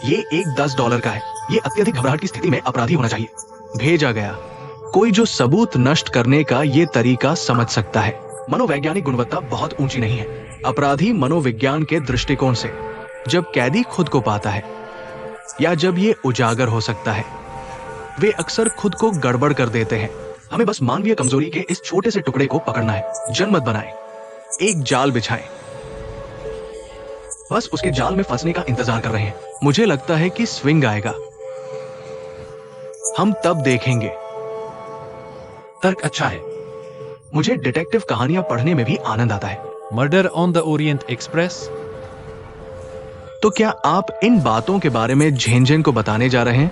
ये एक $10 का है। ये अत्यधिक घबराहट की स्थिति में अपराधी होना चाहिए। भेजा गया। कोई जो सबूत नष्ट करने का ये तरीका समझ सकता है। मनोवैज्ञानिक गुणवत्ता बहुत ऊंची नहीं है। अपराधी मनोविज्ञान के दृष्टिकोण से जब कैदी खुद को पाता है या जब ये उजागर हो सकता है, वे अक्सर खुद को गड़बड़ कर देते हैं। हमें बस मानवीय कमजोरी के इस छोटे से टुकड़े को पकड़ना है। जनमत बनाएं, एक जाल बिछाएं, बस उसके जाल में फंसने का इंतजार कर रहे हैं। मुझे लगता है कि स्विंग आएगा। हम तब देखेंगे। तर्क अच्छा है। मुझे डिटेक्टिव कहानियां पढ़ने में भी आनंद आता है। Murder on the Orient express. तो क्या आप इन बातों के बारे में झेन को बताने जा रहे हैं?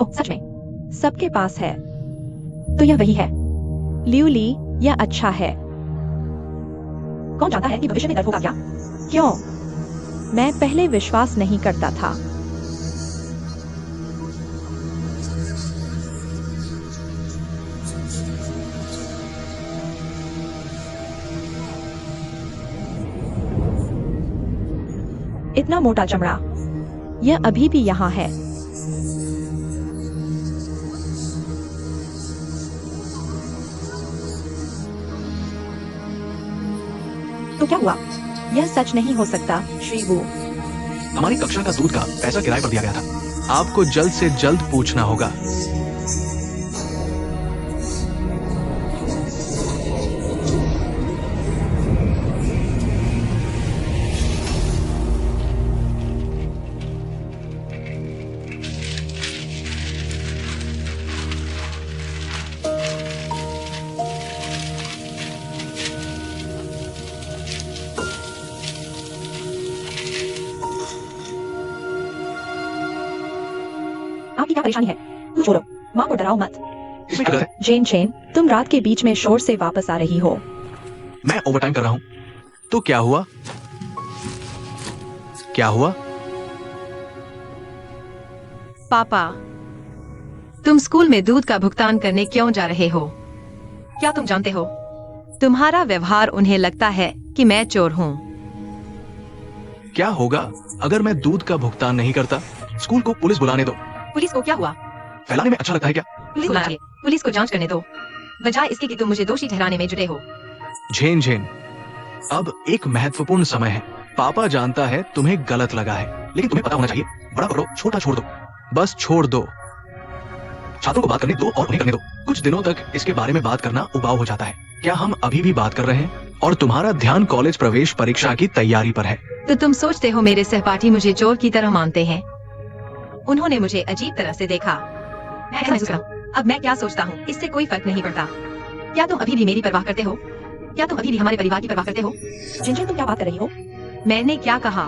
ओह सच में, सबके पास है। तो यह वही है। लियू ली, यह अच्छा है। कौन जानता है कि भविष्य में दर्द होगा क्या? क्यों? मैं पहले विश्वास नहीं करता था। इतना मोटा चमड़ा, यह अभी भी यहाँ है। तो क्या हुआ? यह सच नहीं हो सकता, श्रीवू। हमारी कक्षा का दूध का पैसा किराए पर दिया गया था। आपको जल्द से जल्द पूछना होगा। आपकी क्या परेशानी है? तू छोड़ो, माँ को डराओ मत। इसमें क्या गलत है? जेन चेन, तुम रात के बीच में शोर से वापस आ रही हो। मैं ओवरटाइम कर रहा हूँ। तो क्या हुआ? क्या हुआ? पापा, तुम स्कूल में दूध का भुगतान करने क्यों जा रहे हो? क्या तुम जानते हो, तुम्हारा व्यवहार उन्हें लगता है कि मैं चोर हूँ। क्या होगा अगर मैं दूध का भुगतान नहीं करता? स्कूल को पुलिस बुलाने दो। पुलिस को क्या हुआ? फैलाने में अच्छा लगता है क्या? पुलिस बुलाना चाहिए। पुलिस को जांच करने दो, बजाय इसके कि तुम मुझे दोषी ठहराने में जुटे हो। झेन झेन, अब एक महत्वपूर्ण समय है। पापा जानता है तुम्हें गलत लगा है, लेकिन तुम्हें पता होना चाहिए, बड़ा पकड़ो छोटा छोड़ दो। बस छोड़ दो। छात्रों को बात करने दो और उन्हें करने दो। कुछ दिनों तक इसके बारे में बात करना उबाऊ हो जाता है। क्या हम अभी भी बात कर रहे हैं? और तुम्हारा ध्यान कॉलेज प्रवेश परीक्षा की तैयारी पर है। तो तुम सोचते हो मेरे सहपाठी मुझे चोर की तरह मानते हैं? उन्होंने मुझे अजीब तरह से देखा। मैं ऐसा महसूस करा। अब मैं क्या सोचता हूँ इससे कोई फर्क नहीं पड़ता। क्या तुम अभी भी मेरी परवाह करते हो? क्या तुम अभी भी हमारे परिवार की परवाह करते हो? जिनजिन, तुम क्या बात कर रही हो? मैंने क्या कहा?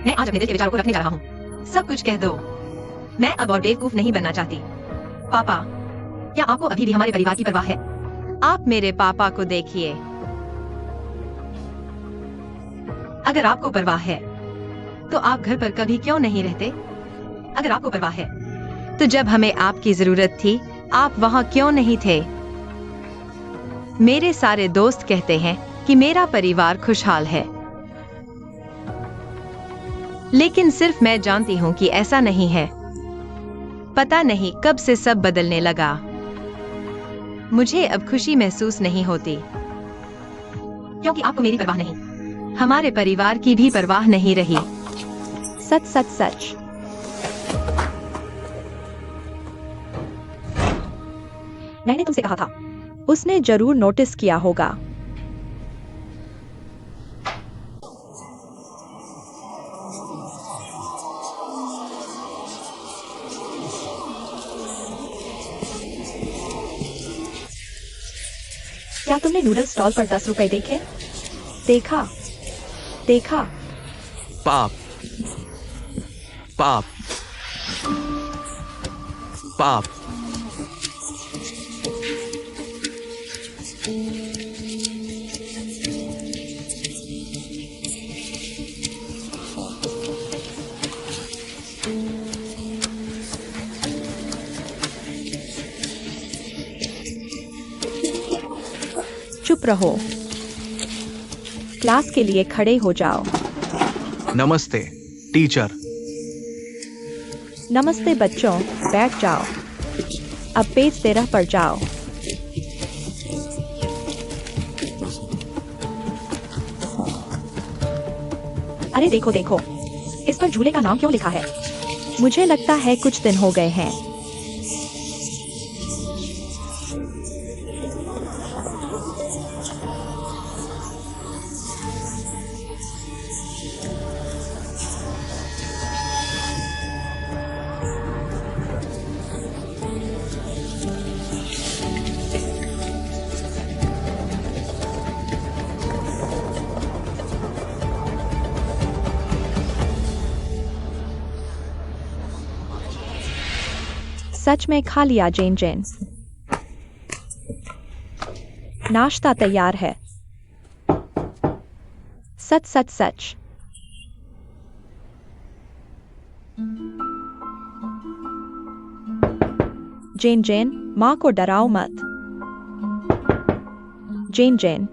मैं आज अपने दिल के विचारों को रखने जा रहा हूँ। सब कुछ कह दो। मैं अब और बेवकूफ नहीं बनना चाहती। पापा, क्या आपको अभी भी हमारे परिवार की परवाह है? आप मेरे पापा को देखिए। अगर आपको परवाह है तो आप घर पर कभी क्यों नहीं रहते? अगर आपको परवाह है तो जब हमें आपकी जरूरत थी आप वहां क्यों नहीं थे? मेरे सारे दोस्त कहते हैं कि मेरा परिवार खुशहाल है, लेकिन सिर्फ मैं जानती हूं कि ऐसा नहीं है। पता नहीं कब से सब बदलने लगा। मुझे अब खुशी महसूस नहीं होती, क्योंकि आपको मेरी परवाह नहीं, हमारे परिवार की भी परवाह नहीं रही। सच सच सच। मैंने तुमसे कहा था। उसने जरूर नोटिस किया होगा। क्या तुमने नूडल स्टॉल पर 10 रुपए देखे? देखा देखा। पाप पाप पाप। चुप रहो। क्लास के लिए खड़े हो जाओ। नमस्ते टीचर। नमस्ते बच्चों, बैठ जाओ। अब पेज 13 पर जाओ। अरे देखो देखो, इस पर झूले का नाम क्यों लिखा है? मुझे लगता है कुछ दिन हो गए हैं। सच में खा लिया जेन जेन। नाश्ता तैयार है। सच सच सच। जेन जेन, माँ को डराओ मत। जेन जेन।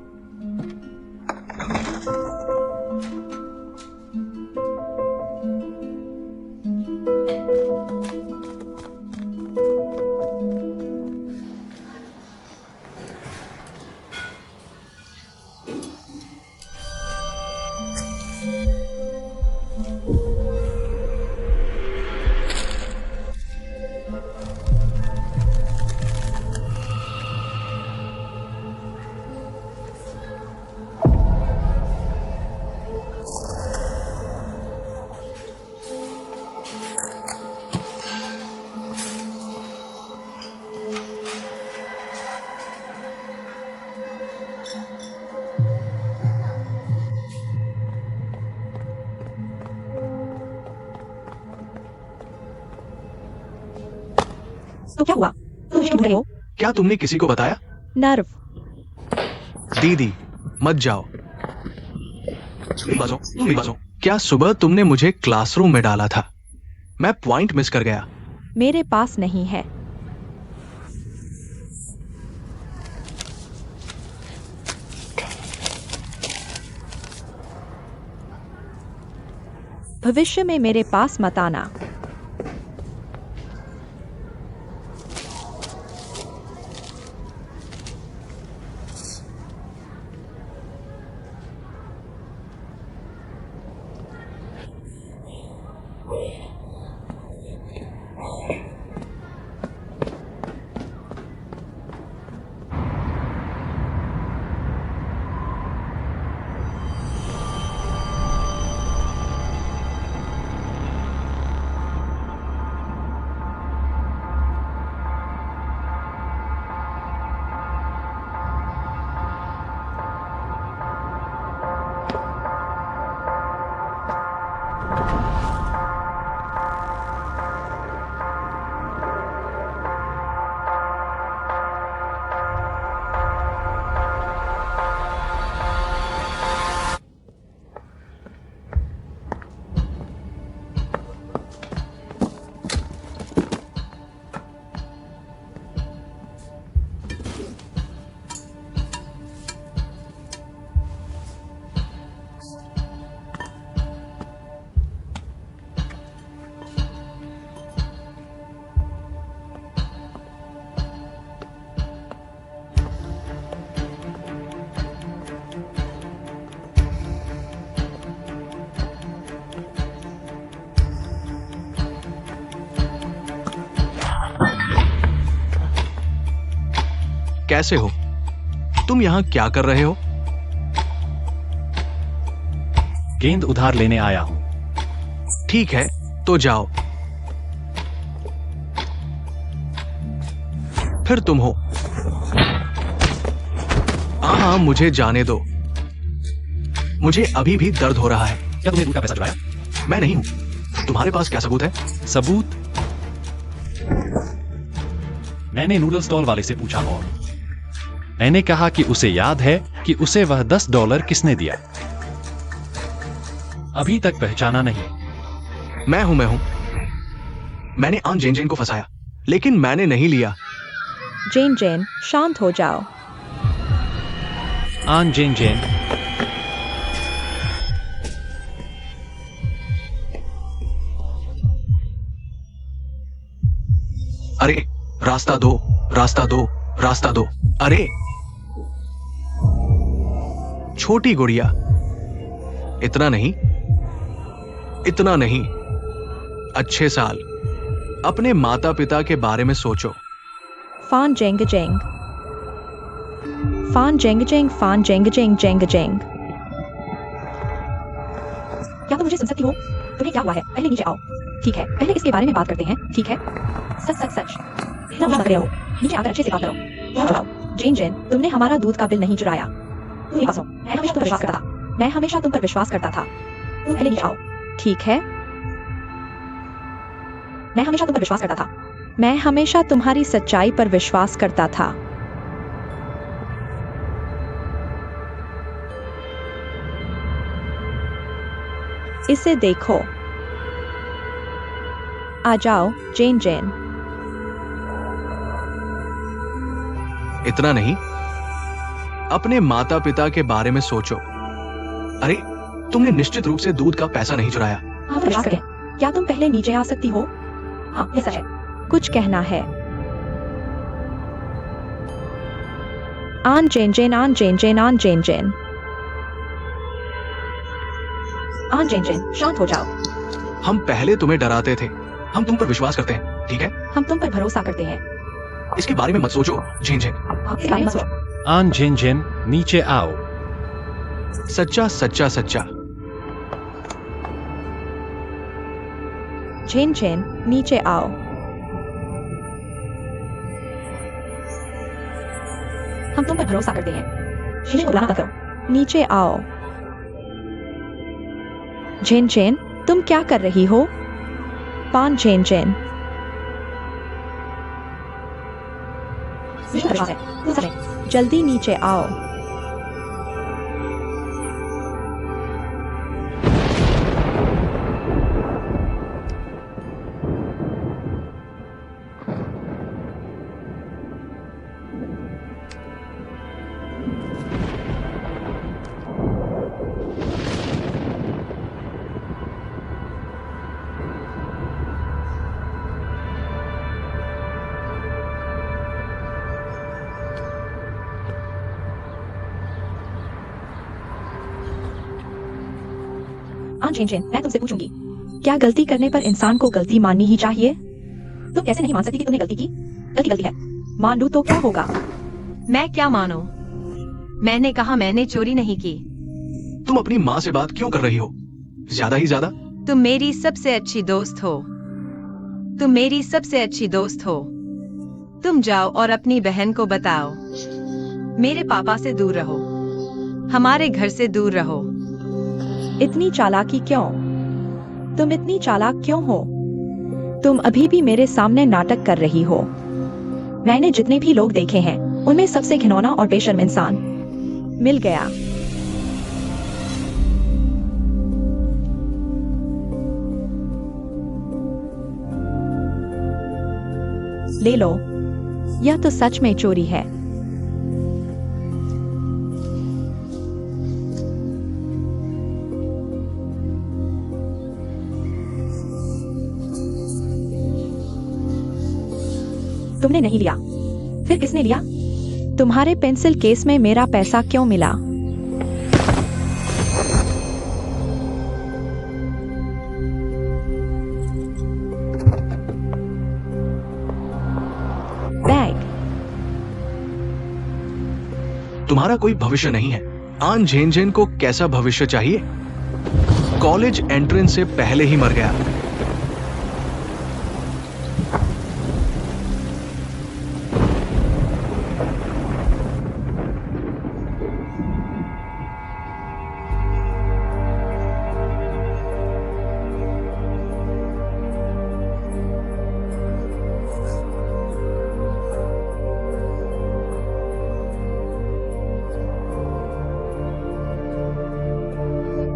तो क्या हुआ? तुम मुझे क्यों ढूंढ रहे हो? क्या तुमने किसी को बताया? नर्व। दीदी मत जाओ। बाजो। क्या सुबह तुमने मुझे क्लासरूम में डाला था? मैं पॉइंट मिस कर गया। मेरे पास नहीं है। भविष्य में मेरे पास मत आना। कैसे हो? तुम यहाँ क्या कर रहे हो? गेंद उधार लेने आया हूं। ठीक है, तो जाओ। फिर तुम हो। हाँ, मुझे जाने दो। मुझे अभी भी दर्द हो रहा है। क्या तुमने दूध का पैसा चुराया? मैं नहीं हूं। तुम्हारे पास क्या सबूत है? सबूत? मैंने नूडल स्टॉल वाले से पूछा और मैंने कहा कि उसे याद है कि उसे वह $10 किसने दिया। अभी तक पहचाना नहीं। मैं हूं। मैंने आन जेन जेन को फंसाया, लेकिन मैंने नहीं लिया। जेन जेन, शांत हो जाओ। आन जेन जेन। अरे रास्ता दो, रास्ता दो, रास्ता दो। अरे छोटी गुड़िया, इतना नहीं, इतना नहीं। अच्छे साल। अपने माता पिता के बारे में सोचो। फान जेंग जेंग। फान जेंग जेंग, फान जेंग जेंग जेंग जेंग। क्या तुम मुझे सुन सकती हो? तुम्हें क्या हुआ है? पहले नीचे आओ। ठीक है, पहले इसके बारे में बात करते हैं। ठीक है? सच सच सच। इतना मत करो। नीचे आकर अच्छे से बात करो। बताओ, जेन जेन, तुमने हमारा दूध का बिल नहीं चुराया। तुम पास हो। मैं हमेशा तुम पर विश्वास करता था। मैं हमेशा तुम पर विश्वास करता था। तुम पहले नीचे आओ। ठीक है? मैं हमेशा तुम पर विश्वास करता था। मैं हमेशा तुम्हारी सच्चाई पर विश्वास करता था। इसे देखो। आ जाओ जेन जेन। इतना नहीं, अपने माता पिता के बारे में सोचो। अरे, तुमने निश्चित रूप से दूध का पैसा नहीं चुराया। आप विश्वास करें। क्या तुम पहले नीचे आ सकती हो? हाँ, ये सच है। कुछ कहना है। आन जेन जेन, आन जेन जेन, आन जेन जेन। आन जेन जेन, शांत हो जाओ। हम पहले तुम्हें डराते थे, हम तुम पर विश्वास करते हैं, ठीक है? हम तुम पर भरोसा करते हैं। इसके बारे में मत सोचो, झेन झेन। आप इस बारे में सोचो। आन जेन जेन, नीचे आओ। सच्चा सच्चा सच्चा। झेन झेन, नीचे आओ। हम तुम पर भरोसा करते हैं। शीशे को बुलाना मत करो। नीचे आओ। झेन झेन, तुम क्या कर रही हो? पान झेन झेन। मुझे विश्वास है, तुम सच है। जल्दी नीचे आओ। आन झेन झेन, मैं तुमसे पूछूंगी, क्या गलती करने पर इंसान को गलती माननी ही चाहिए? तुम कैसे नहीं मान सकती कि तुमने गलती की? गलती गलती है। मान लूं तो क्या होगा? मैं क्या मानूं? मैंने कहा मैंने चोरी नहीं की। तुम अपनी माँ से बात क्यों कर रही हो? ज्यादा ही ज्यादा। तुम मेरी सबसे अच्छी दोस्त हो। तुम मेरी सबसे अच्छी दोस्त हो। तुम जाओ और अपनी बहन को बताओ, मेरे पापा से दूर रहो, हमारे घर से दूर रहो। इतनी चालाकी क्यों? तुम इतनी चालाक क्यों हो? तुम अभी भी मेरे सामने नाटक कर रही हो। मैंने जितने भी लोग देखे हैं, उनमें सबसे घिनौना और बेशर्म इंसान मिल गया। ले लो। यह तो सच में चोरी है। तुमने नहीं लिया, फिर किसने लिया? तुम्हारे पेंसिल केस में मेरा पैसा क्यों मिला? बैग। तुम्हारा कोई भविष्य नहीं है। आन झेन झेन को कैसा भविष्य चाहिए? कॉलेज एंट्रेंस से पहले ही मर गया।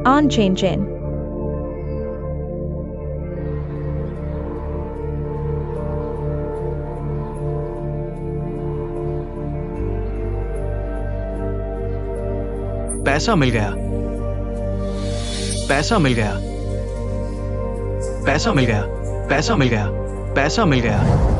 आन झेन झेन। पैसा मिल गया, पैसा मिल गया, पैसा मिल गया, पैसा मिल गया, पैसा मिल गया।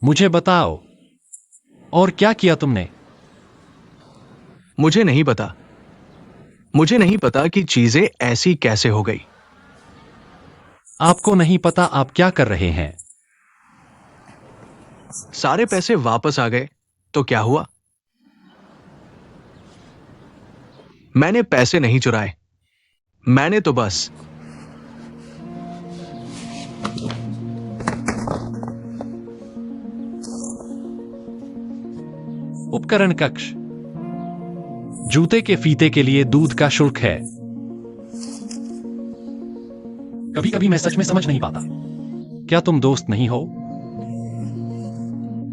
मुझे बताओ, और क्या किया तुमने? मुझे नहीं पता। मुझे नहीं पता कि चीजें ऐसी कैसे हो गई। आपको नहीं पता आप क्या कर रहे हैं? सारे पैसे वापस आ गए तो क्या हुआ? मैंने पैसे नहीं चुराए। मैंने तो बस उपकरण कक्ष। जूते के फीते के लिए दूध का शुल्क है। कभी कभी मैं सच में समझ नहीं पाता। क्या तुम दोस्त नहीं हो?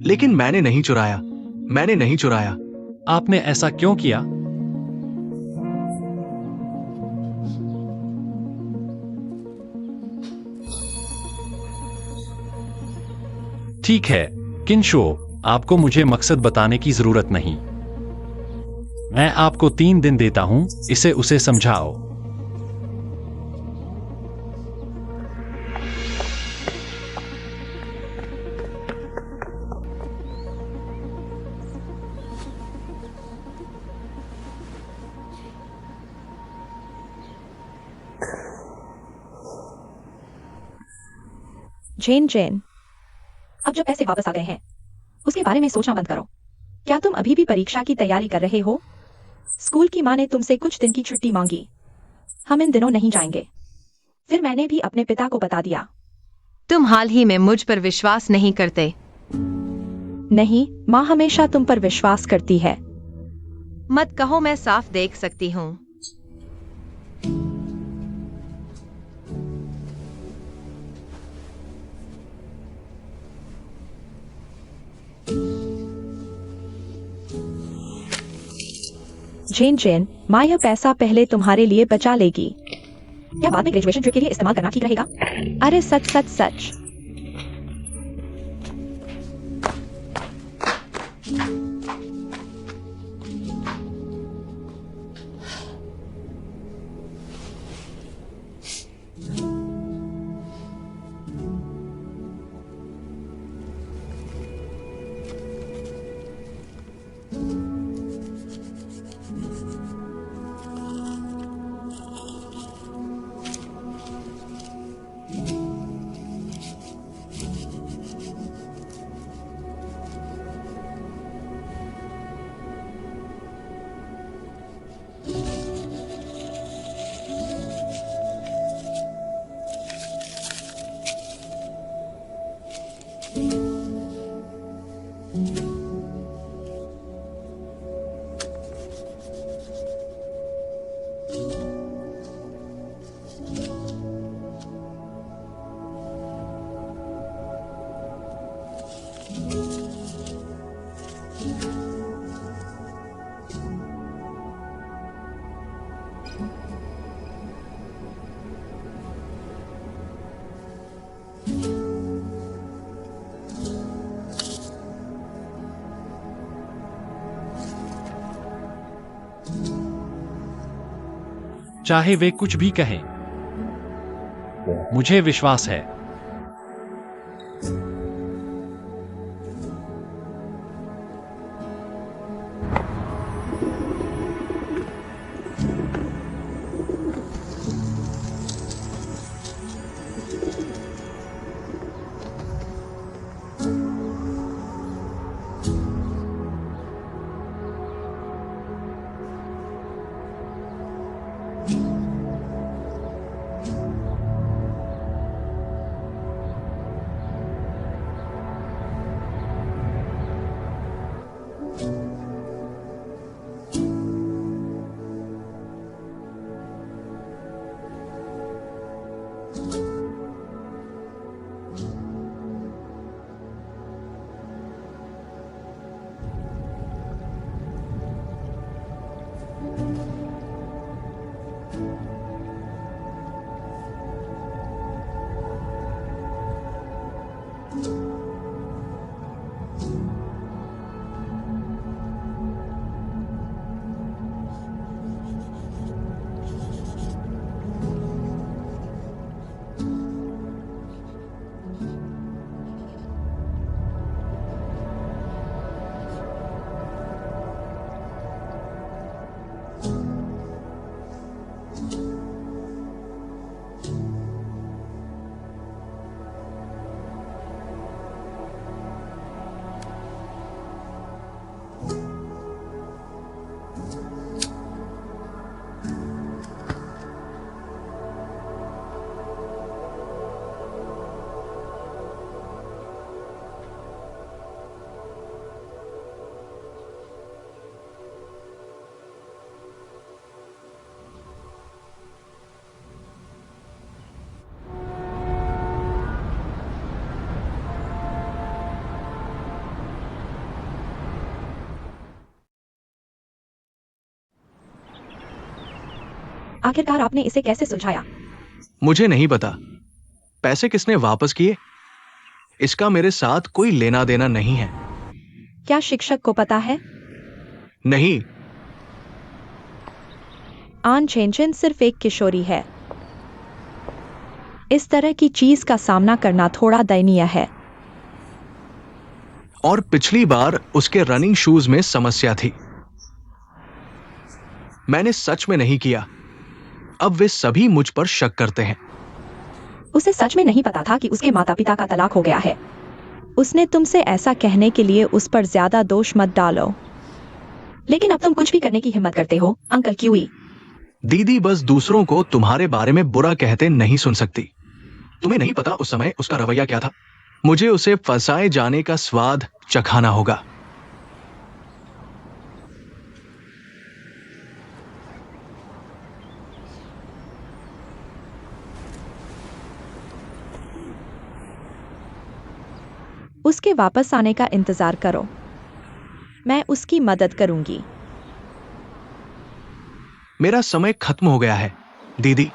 लेकिन मैंने नहीं चुराया। मैंने नहीं चुराया। आपने ऐसा क्यों किया? ठीक है, किनशो, आपको मुझे मकसद बताने की जरूरत नहीं। मैं आपको 3 दिन देता हूं, इसे उसे समझाओ। जेन जेन, अब जो पैसे वापस आ गए हैं उसके बारे में सोचना बंद करो। क्या तुम अभी भी परीक्षा की तैयारी कर रहे हो? स्कूल की माँ ने तुमसे कुछ दिन की छुट्टी मांगी। हम इन दिनों नहीं जाएंगे। फिर मैंने भी अपने पिता को बता दिया। तुम हाल ही में मुझ पर विश्वास नहीं करते। नहीं, माँ हमेशा तुम पर विश्वास करती है। मत कहो, मैं साफ देख सकती हूँ। जेन जेन, माँ यह पैसा पहले तुम्हारे लिए बचा लेगी। क्या बाद में ग्रेजुएशन ट्रिप के लिए इस्तेमाल करना ठीक रहेगा? अरे सच सच सच। चाहे वे कुछ भी कहें, मुझे विश्वास है। आखिरकार आपने इसे कैसे सुलझाया? मुझे नहीं पता पैसे किसने वापस किए, इसका मेरे साथ कोई लेना देना नहीं है। क्या शिक्षक को पता है? नहीं, आन चेंचन सिर्फ एक किशोरी है। इस तरह की चीज का सामना करना थोड़ा दयनीय है। और पिछली बार उसके रनिंग शूज में समस्या थी। मैंने सच में नहीं किया। अब वे सभी मुझ पर शक करते हैं। उसे सच में नहीं पता था कि उसके माता पिता का तलाक हो गया है। उसने तुमसे ऐसा कहने के लिए उस पर ज्यादा दोष मत डालो। लेकिन अब तुम कुछ भी करने की हिम्मत करते हो, अंकल क्यूई। दीदी बस दूसरों को तुम्हारे बारे में बुरा कहते नहीं सुन सकती। तुम्हें नहीं पता उस समय उसका रवैया क्या था। मुझे उसे फंसाए जाने का स्वाद चखाना होगा। उसके वापस आने का इंतजार करो। मैं उसकी मदद करूंगी। मेरा समय खत्म हो गया है, दीदी।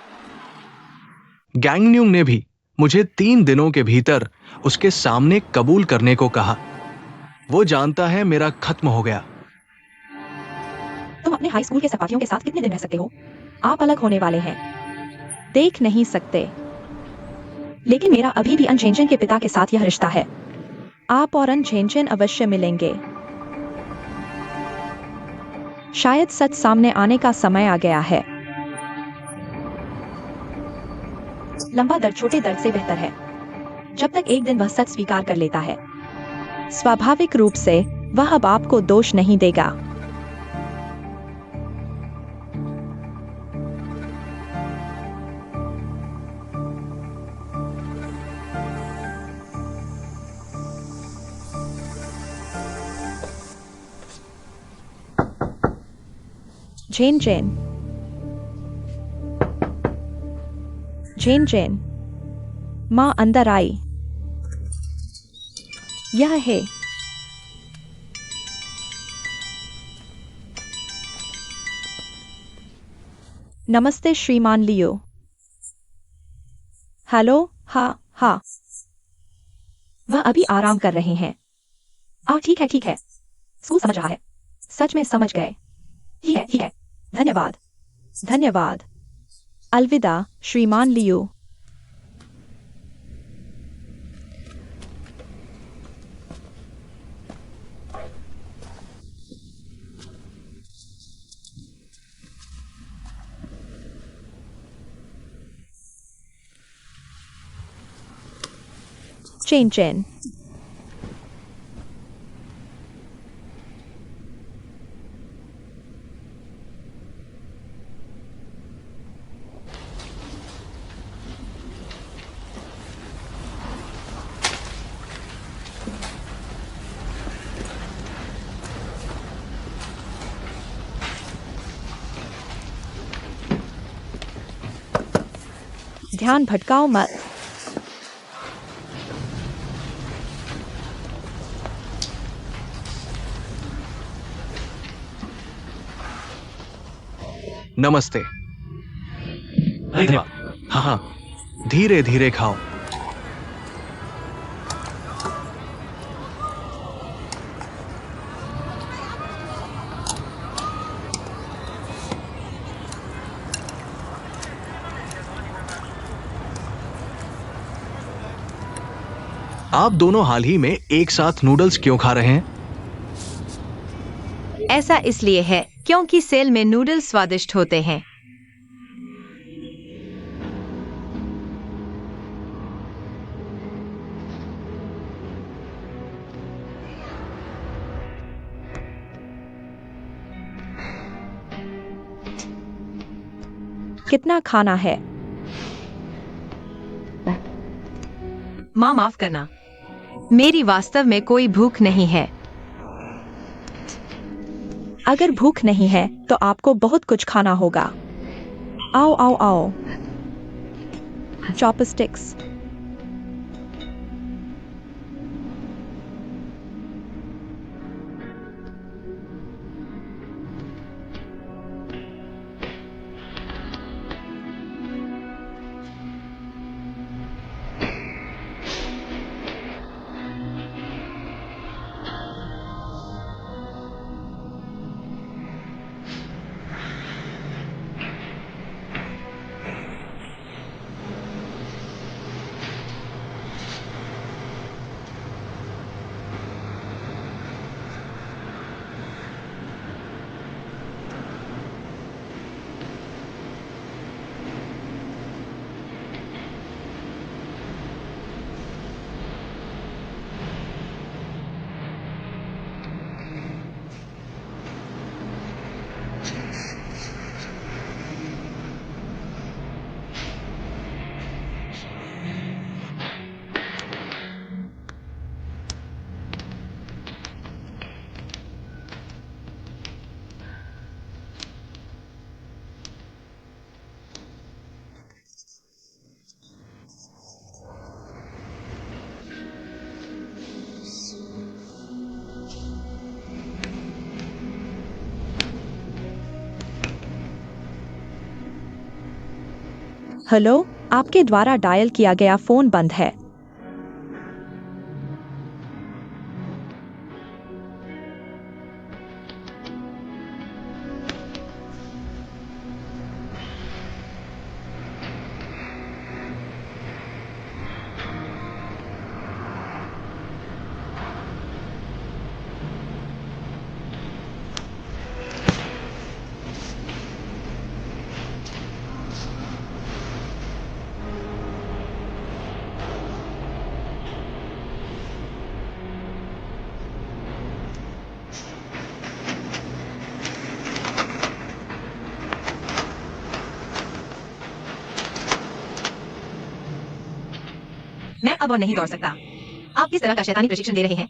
गैंगन्यूंग ने भी मुझे 3 दिनों के भीतर उसके सामने कबूल करने को कहा। वो जानता है मेरा खत्म हो गया। तुम अपने हाई स्कूल के सहपाठियों के साथ कितने दिन रह सकते हो? आप अलग होने वाले हैं। देख नहीं सकते। लेकिन मेरा अभी भी अनचेंचन के पिता के साथ यह रिश्ता है। आप और अनचेंचन अवश्य मिलेंगे। शायद सच सामने आने का समय आ गया है। लंबा दर्द छोटे दर्द से बेहतर है। जब तक एक दिन वह सच स्वीकार कर लेता है, स्वाभाविक रूप से वह अब आपको दोष नहीं देगा। जेन जेन जेन जेन माँ अंदर आई। यह है। नमस्ते श्रीमान लियो। हेलो। हाँ हाँ, वह अभी आराम कर रहे हैं। ठीक है ठीक है। स्कूल समझ रहा है। सच में समझ गए। ठीक है ठीक है। धन्यवाद धन्यवाद। अलविदा श्रीमान लियो। Chain chain. ध्यान भटकाओ मत। नमस्ते। धन्यवाद। हाँ हाँ, धीरे धीरे खाओ। आप दोनों हाल ही में एक साथ नूडल्स क्यों खा रहे हैं? ऐसा इसलिए है क्योंकि सेल में नूडल्स स्वादिष्ट होते हैं। कितना खाना है? माँ माफ करना, मेरी वास्तव में कोई भूख नहीं है। अगर भूख नहीं है तो आपको बहुत कुछ खाना होगा। आओ आओ आओ। चॉपस्टिक्स। हेलो, आपके द्वारा डायल किया गया फोन बंद है। मैं अब और नहीं दौड़ सकता। आप किस तरह का शैतानी प्रशिक्षण दे रहे हैं?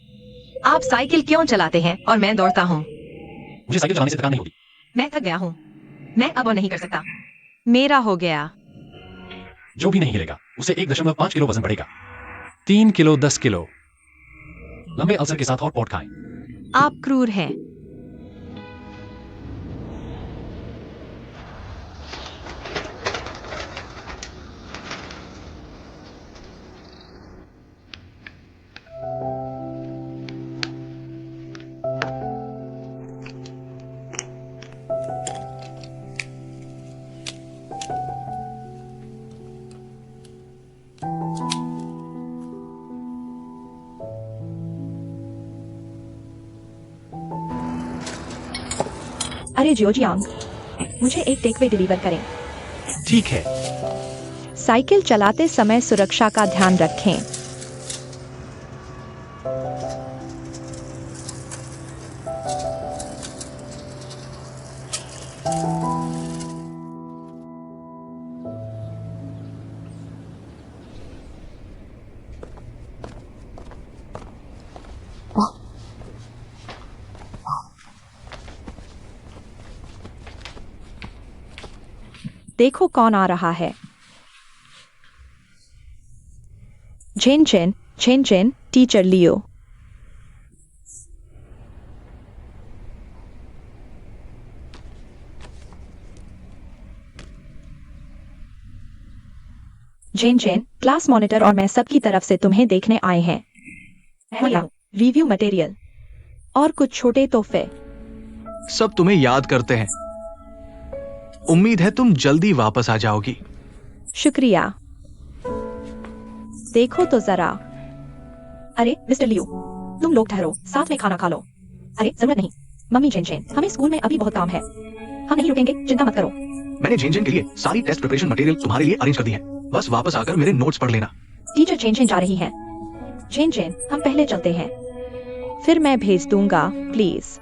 आप साइकिल क्यों चलाते हैं और मैं दौड़ता हूँ? मुझे साइकिल चलाने से थकान नहीं होती। मैं थक गया हूँ। मैं अब और नहीं कर सकता। मेरा हो गया। जो भी नहीं हिलेगा उसे 1.5 किलो वजन बढ़ेगा। 3 किलो 10 किलो। लंबे अल्सर के साथ और पॉट खाएं। आप क्रूर हैं। अरे जियोजियांग, मुझे एक टेकवे डिलीवर करें। ठीक है। साइकिल चलाते समय सुरक्षा का ध्यान रखें। देखो कौन आ रहा है। झेन झेन झेन झेन, टीचर लियो। झेन झेन, क्लास मॉनिटर और मैं सबकी तरफ से तुम्हें देखने आए हैं। रिव्यू मटेरियल और कुछ छोटे तोहफे। सब तुम्हें याद करते हैं। उम्मीद है तुम जल्दी वापस आ जाओगी। शुक्रिया। देखो तो जरा, अरे मिस्टर लियो, तुम लोग ठहरो, साथ में खाना खा लो। अरे जरूरत नहीं मम्मी जेन जेन, हमें स्कूल में अभी बहुत काम है, हम नहीं रुकेंगे, चिंता मत करो। मैंने जेन जेन के लिए सारी टेस्ट प्रिपरेशन मटेरियल तुम्हारे लिए अरेंज कर दी है, बस वापस आकर मेरे नोट्स पढ़ लेना। टीचर जेन जेन जा रही है। जेन जेन हम पहले चलते हैं, फिर मैं भेज दूंगा, प्लीज।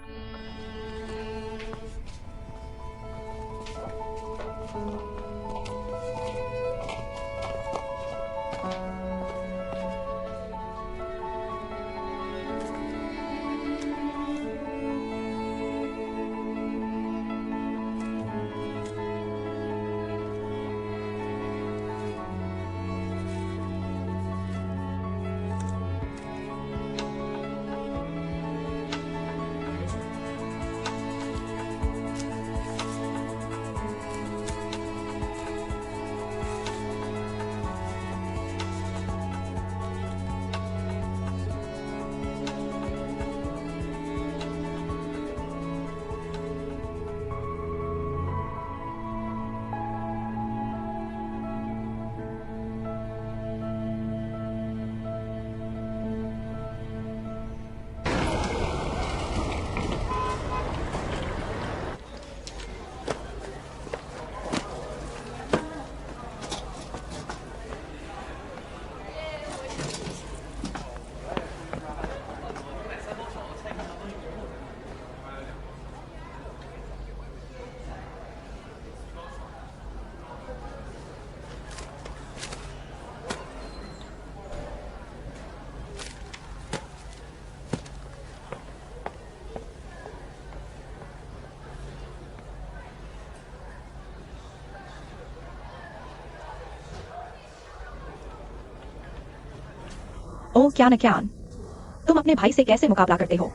ओ क्या न क्या, तुम अपने भाई से कैसे मुकाबला करते हो?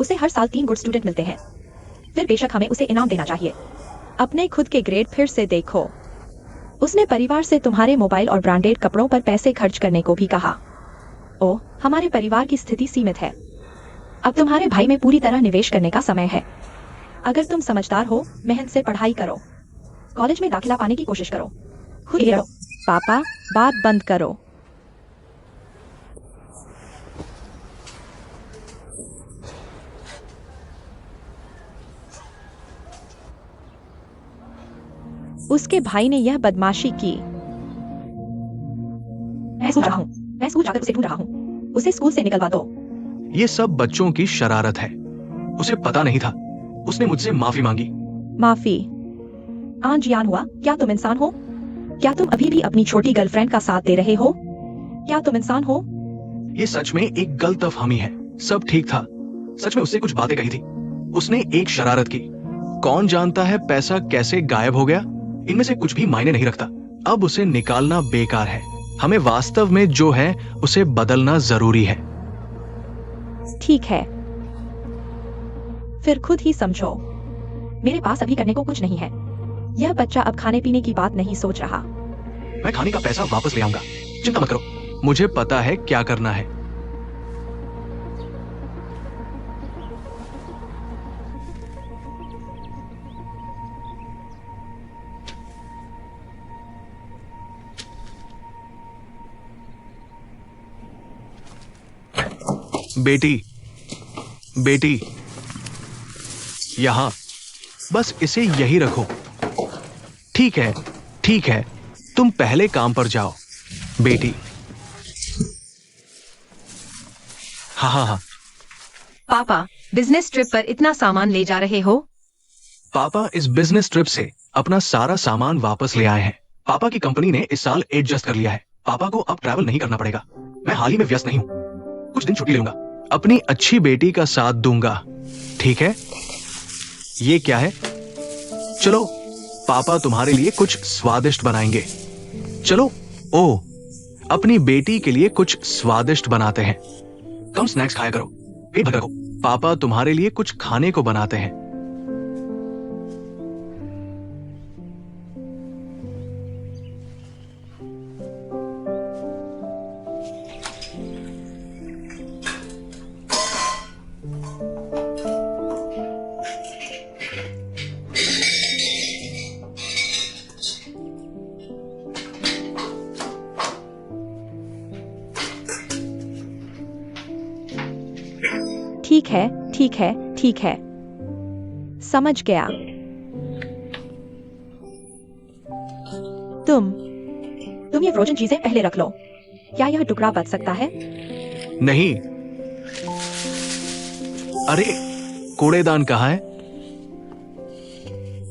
उसे हर साल 3 गुड स्टूडेंट मिलते हैं, फिर बेशक हमें उसे इनाम देना चाहिए। अपने खुद के ग्रेड फिर से देखो। उसने परिवार से तुम्हारे मोबाइल और ब्रांडेड कपड़ों पर पैसे खर्च करने को भी कहा। ओ, हमारे परिवार की स्थिति सीमित है, अब तुम्हारे भाई में पूरी तरह निवेश करने का समय है। अगर तुम समझदार हो, मेहनत से पढ़ाई करो, कॉलेज में दाखिला पाने की कोशिश करो, खुद ये रहो। पापा, बात बंद करो। उसके भाई ने यह बदमाशी की। मैं स्कूल जाकर उसे ढूंढ रहा हूँ, उसे स्कूल से निकलवा दो। ये सब बच्चों की शरारत है, उसे पता नहीं था, उसने मुझसे माफी मांगी। माफी? आज यान हुआ, क्या तुम इंसान हो? क्या तुम अभी भी अपनी छोटी गर्लफ्रेंड का साथ दे रहे हो? क्या तुम इंसान हो? ये सच में एक गलतफहमी है, सब ठीक था, सच में उससे कुछ बातें कही थी, उसने एक शरारत की। कौन जानता है पैसा कैसे गायब हो गया, इनमें से कुछ भी मायने नहीं रखता। अब उसे निकालना बेकार है, हमें वास्तव में जो है उसे बदलना जरूरी है। ठीक है, फिर खुद ही समझो। मेरे पास अभी करने को कुछ नहीं है। यह बच्चा अब खाने पीने की बात नहीं सोच रहा। मैं खाने का पैसा वापस ले आऊंगा, चिंता मत करो, मुझे पता है क्या करना है। बेटी, बेटी, यहां, बस इसे यही रखो। ठीक है, ठीक है, तुम पहले काम पर जाओ, बेटी। हाँ हाँ हाँ। पापा, बिजनेस ट्रिप पर इतना सामान ले जा रहे हो? पापा इस बिजनेस ट्रिप से अपना सारा सामान वापस ले आए हैं। पापा की कंपनी ने इस साल एडजस्ट कर लिया है, पापा को अब ट्रैवल नहीं करना पड़ेगा। मैं हाल ही में व्यस्त नहीं हूं, कुछ दिन छुट्टी लूंगा, अपनी अच्छी बेटी का साथ दूंगा, ठीक है? ये क्या है? चलो, पापा तुम्हारे लिए कुछ स्वादिष्ट बनाएंगे। चलो, ओ, अपनी बेटी के लिए कुछ स्वादिष्ट बनाते हैं। कम स्नैक्स खाया करो, पेट भर रखो। पापा तुम्हारे लिए कुछ खाने को बनाते हैं। ठीक है, ठीक है, ठीक है। समझ गया। तुम ये फ्रोजन चीजें पहले रख लो। क्या यह टुकड़ा बच सकता है? नहीं। अरे, कूड़ेदान कहाँ है?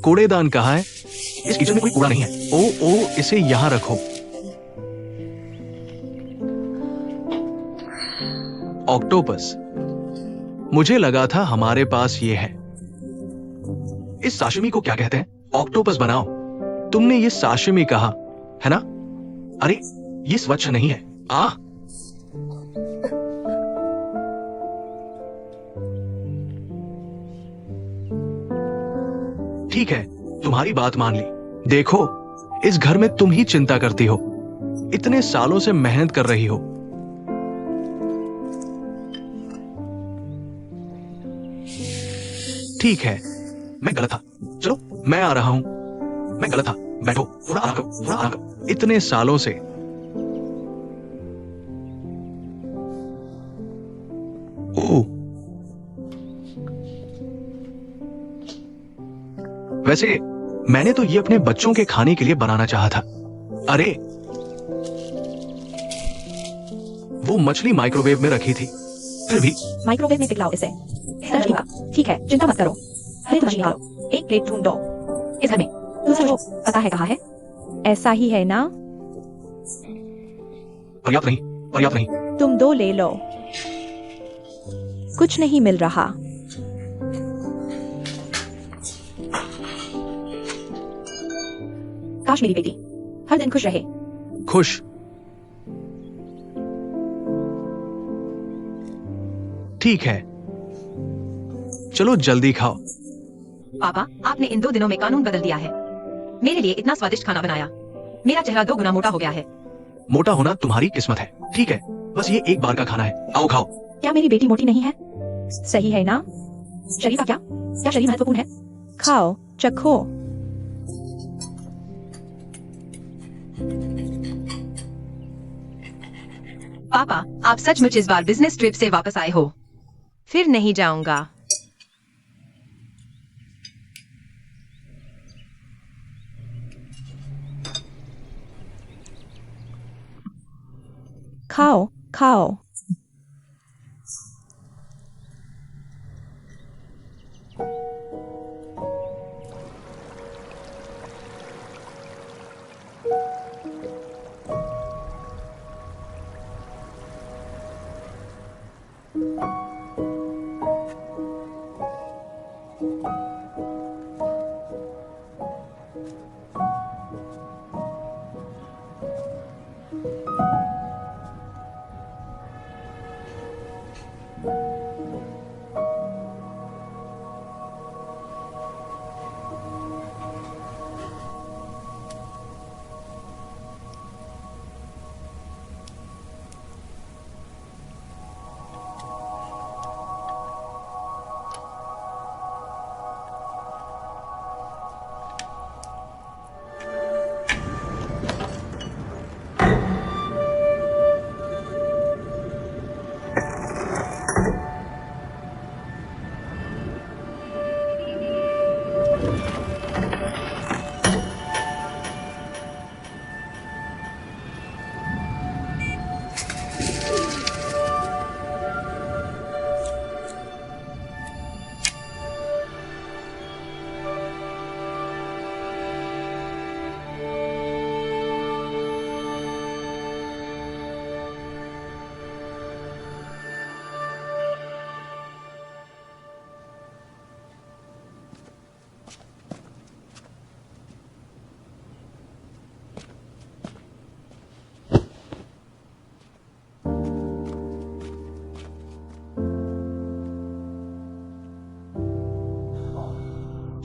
कूड़ेदान कहाँ है? इस किचन में कोई कूड़ा नहीं है। ओ, इसे यहां रखो। ऑक्टोपस। मुझे लगा था हमारे पास ये है। इस साशिमी को क्या कहते हैं? ऑक्टोपस बनाओ। तुमने ये साशिमी कहा है ना? अरे, ये स्वच्छ नहीं है। ठीक है, तुम्हारी बात मान ली। देखो, इस घर में तुम ही चिंता करती हो। इतने सालों से मेहनत कर रही हो। ठीक है, मैं गलत था। चलो, मैं आ रहा हूं। मैं गलत था। बैठो, थोड़ा आराम करो, थोड़ा आराम करो। इतने सालों से। ओह, वैसे मैंने तो ये अपने बच्चों के खाने के लिए बनाना चाहा था। अरे, वो मछली माइक्रोवेव में रखी थी। फिर भी माइक्रोवेव में पिघलाओ इसे। ठीक है, चिंता मत करो। अरे तुम निकालो, एक प्लेट ढूंढ दो इस घर में। दूसरा वो पता है कहाँ है? ऐसा ही है ना? पर्याप्त नहीं, पर्याप्त नहीं। तुम 2 ले लो। कुछ नहीं मिल रहा। काश मेरी बेटी हर दिन खुश रहे। खुश। ठीक है, चलो जल्दी खाओ। पापा, आपने इन 2 दिनों में कानून बदल दिया है। मेरे लिए इतना स्वादिष्ट खाना बनाया। मेरा चेहरा 2 गुना मोटा हो गया है। मोटा होना तुम्हारी किस्मत है। ठीक है, बस ये एक बार का खाना है। आओ खाओ। क्या मेरी बेटी मोटी नहीं है? सही है ना? शरीर का क्या? क्या शरीर महत्वपूर्ण है? खाओ, चखो। पापा, आप सचमुच इस बार बिजनेस ट्रिप से वापस आए हो? फिर नहीं जाऊंगा। खाओ, खाओ।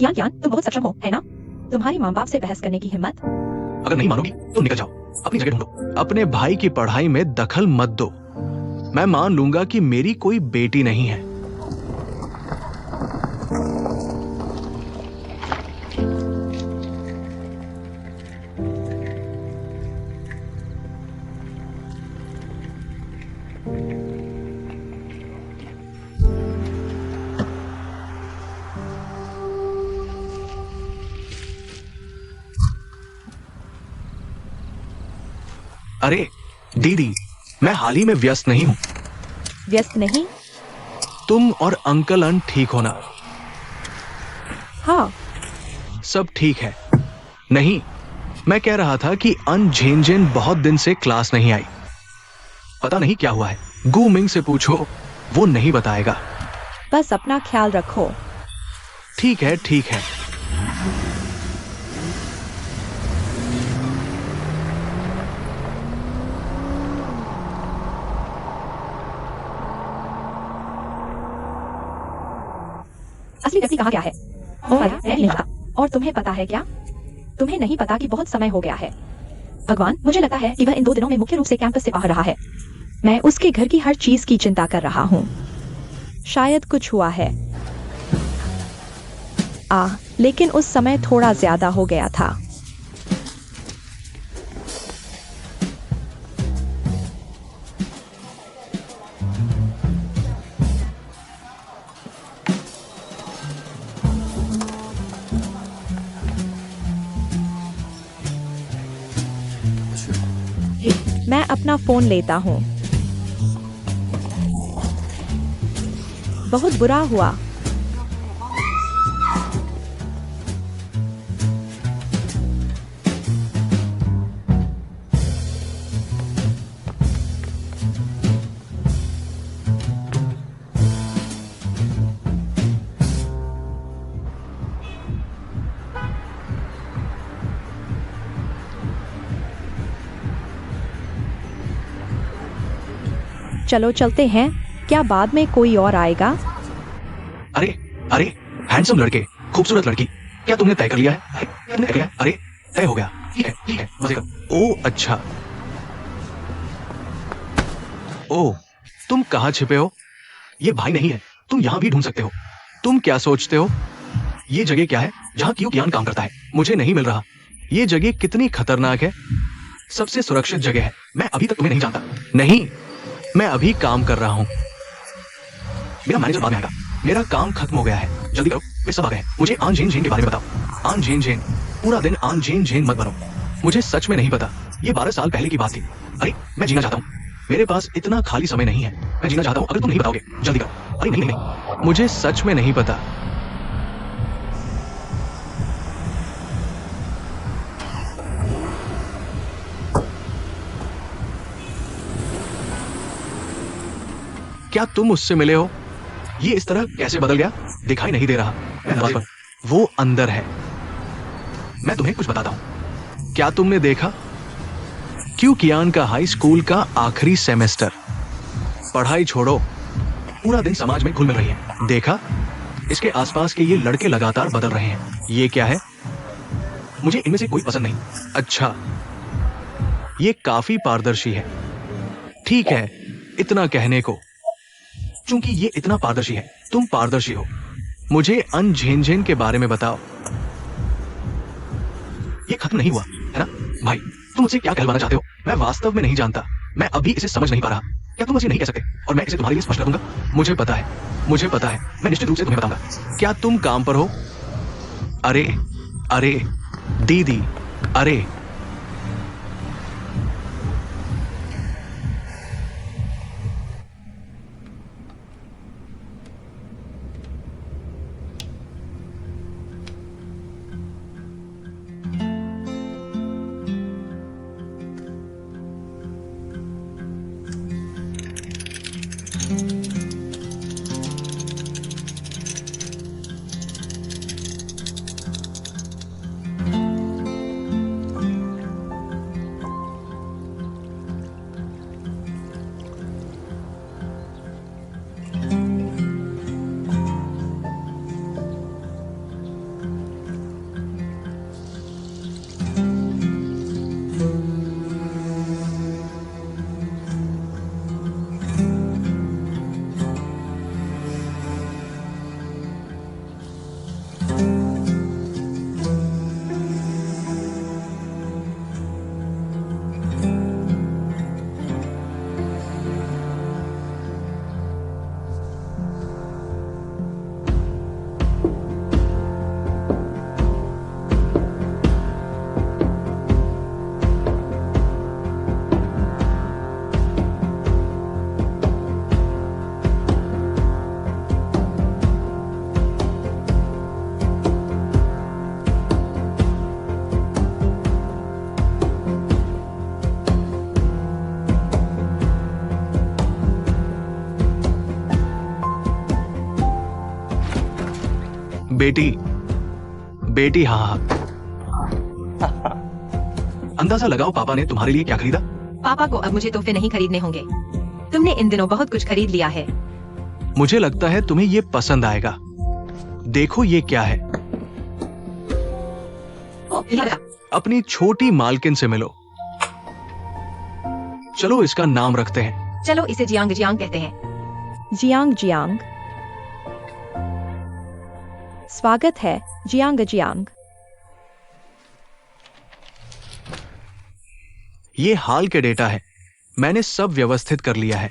यान यान, तुम बहुत सक्षम हो, है ना? तुम्हारी माँ बाप से बहस करने की हिम्मत। अगर नहीं मानोगी तो निकल जाओ, अपनी जगह ढूंढो। अपने भाई की पढ़ाई में दखल मत दो। मैं मान लूंगा कि मेरी कोई बेटी नहीं है। अरे दीदी, मैं हाल ही में व्यस्त नहीं हूँ। व्यस्त नहीं? तुम और अंकल अन ठीक हो ना? हाँ। सब ठीक है। नहीं, मैं कह रहा था कि अन झेन झेन बहुत दिन से क्लास नहीं आई। पता नहीं क्या हुआ है। गू मिंग से पूछो, वो नहीं बताएगा। बस अपना ख्याल रखो। ठीक है, ठीक है। असली व्यक्ति कहाँ गया है? मैं भी नहीं पता। और तुम्हें पता है क्या? तुम्हें नहीं पता कि बहुत समय हो गया है। भगवान, मुझे लगता है कि वह इन 2 दिनों में मुख्य रूप से कैंपस से बाहर रहा है। मैं उसके घर की हर चीज की चिंता कर रहा हूँ। शायद कुछ हुआ है। लेकिन उस समय थोड़ा ज्यादा हो गया था। मैं अपना फोन लेता हूँ। बहुत बुरा हुआ। चलो चलते हैं। क्या बाद में कोई और आएगा? अरे अरे, हैंडसम लड़के, खूबसूरत लड़की, क्या तुमने तय कर लिया है? तुमने तय किया है? अरे तय हो गया। ठीक है, ठीक है, मजे कर। ओ अच्छा। ओ, तुम कहाँ छिपे हो? ये भाई नहीं है, तुम यहाँ भी ढूंढ सकते हो। तुम क्या सोचते हो? ये जगह क्या है जहाँ क्यू कियान काम करता है? मुझे नहीं मिल रहा। ये जगह कितनी खतरनाक है। सबसे सुरक्षित जगह है। मैं अभी तक तुम्हें नहीं जानता। नहीं, मैं अभी काम कर रहा हूँ। मेरा मैनेजर बाद में आएगा। मेरा काम खत्म हो गया है। जल्दी करो, वे सब आ गए हैं। मुझे आन झेन झेन के बारे में बताओ। आन झेन झेन, पूरा दिन आन झेन झेन मत बनो। मुझे सच में नहीं पता। ये 12 साल पहले की बात थी। अरे मैं जीना चाहता हूँ। मेरे पास इतना खाली समय नहीं है। मैं जीना चाहता हूँ। अगर तुम नहीं बताओगे, जल्दी करो। अरे नहीं नहीं नहीं, मुझे सच में नहीं पता। क्या तुम उससे मिले हो? ये इस तरह कैसे बदल गया? दिखाई नहीं दे रहा। मैं दरवाजे पर। वो अंदर है। मैं तुम्हें कुछ बताता हूं। क्या तुमने देखा? क्यू कियान का हाई स्कूल का आखिरी सेमेस्टर। पढ़ाई छोड़ो, पूरा दिन समाज में घुल मिल रही है। देखा? इसके आसपास के ये लड़के लगातार बदल रहे हैं। ये क्या है? मुझे इनमें से कोई पसंद नहीं। अच्छा, ये काफी पारदर्शी है। ठीक है, इतना कहने को। चूंकि ये इतना पारदर्शी है, तुम पारदर्शी हो। मुझे अन झेन झेन के बारे में बताओ। ये खत्म नहीं हुआ है ना? भाई, तुम मुझसे क्या कहलवाना चाहते हो? मैं वास्तव में नहीं जानता। मैं अभी इसे समझ नहीं पा रहा। क्या तुम मुझे नहीं कह सकते और मैं इसे तुम्हारे लिए स्पष्ट कर दूंगा? मुझे पता है, मुझे पता है। मैं निश्चित रूप से तुम्हें बताऊंगा। क्या तुम काम पर हो? अरे अरे दीदी, अरे बेटी बेटी, हाँ हाँ। अंदाजा लगाओ पापा ने तुम्हारे लिए क्या खरीदा? पापा को अब मुझे तोहफे नहीं खरीदने होंगे। तुमने इन दिनों बहुत कुछ खरीद लिया है। मुझे लगता है तुम्हें ये पसंद आएगा। देखो ये क्या है। अपनी छोटी मालकिन से मिलो। चलो इसका नाम रखते हैं। चलो इसे जियांग जियांग कहते हैं। Jiang Jiang. स्वागत है जियांग जियांग। ये हाल के डेटा है, मैंने सब व्यवस्थित कर लिया है।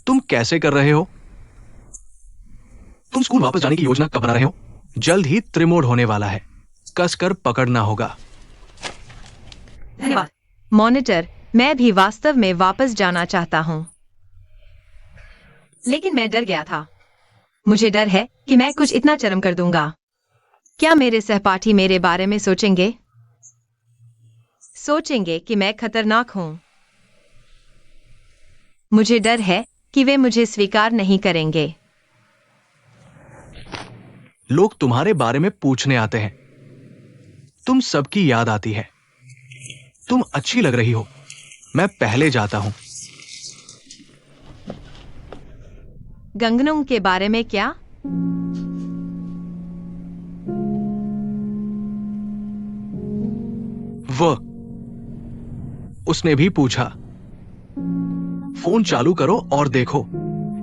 तुम कैसे कर रहे हो? तुम स्कूल वापस जाने की योजना कब बना रहे हो? जल्द ही त्रिमोड होने वाला है, कसकर पकड़ना होगा। धन्यवाद मॉनिटर। मैं भी वास्तव में वापस जाना चाहता हूँ, लेकिन मैं डर गया था। मुझे डर है कि मैं कुछ इतना चरम कर दूंगा। क्या मेरे सहपाठी मेरे बारे में सोचेंगे कि मैं खतरनाक हूं? मुझे डर है कि वे मुझे स्वीकार नहीं करेंगे। लोग तुम्हारे बारे में पूछने आते हैं। तुम सबकी याद आती है। तुम अच्छी लग रही हो। मैं पहले जाता हूं। गंगनुंग के बारे में क्या? उसने भी पूछा। फोन चालू करो और देखो,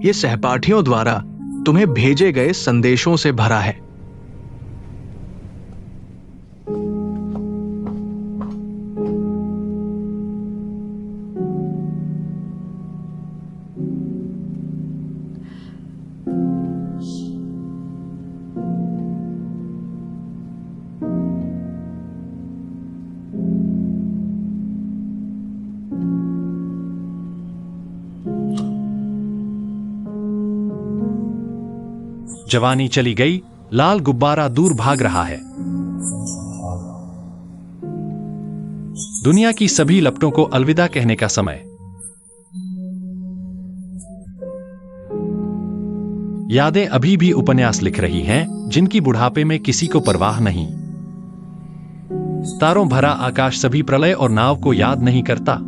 ये सहपाठियों द्वारा तुम्हें भेजे गए संदेशों से भरा है। जवानी चली गई, लाल गुब्बारा दूर भाग रहा है। दुनिया की सभी लपटों को अलविदा कहने का समय। यादें अभी भी उपन्यास लिख रही हैं, जिनकी बुढ़ापे में किसी को परवाह नहीं। तारों भरा आकाश सभी प्रलय और नाव को याद नहीं करता।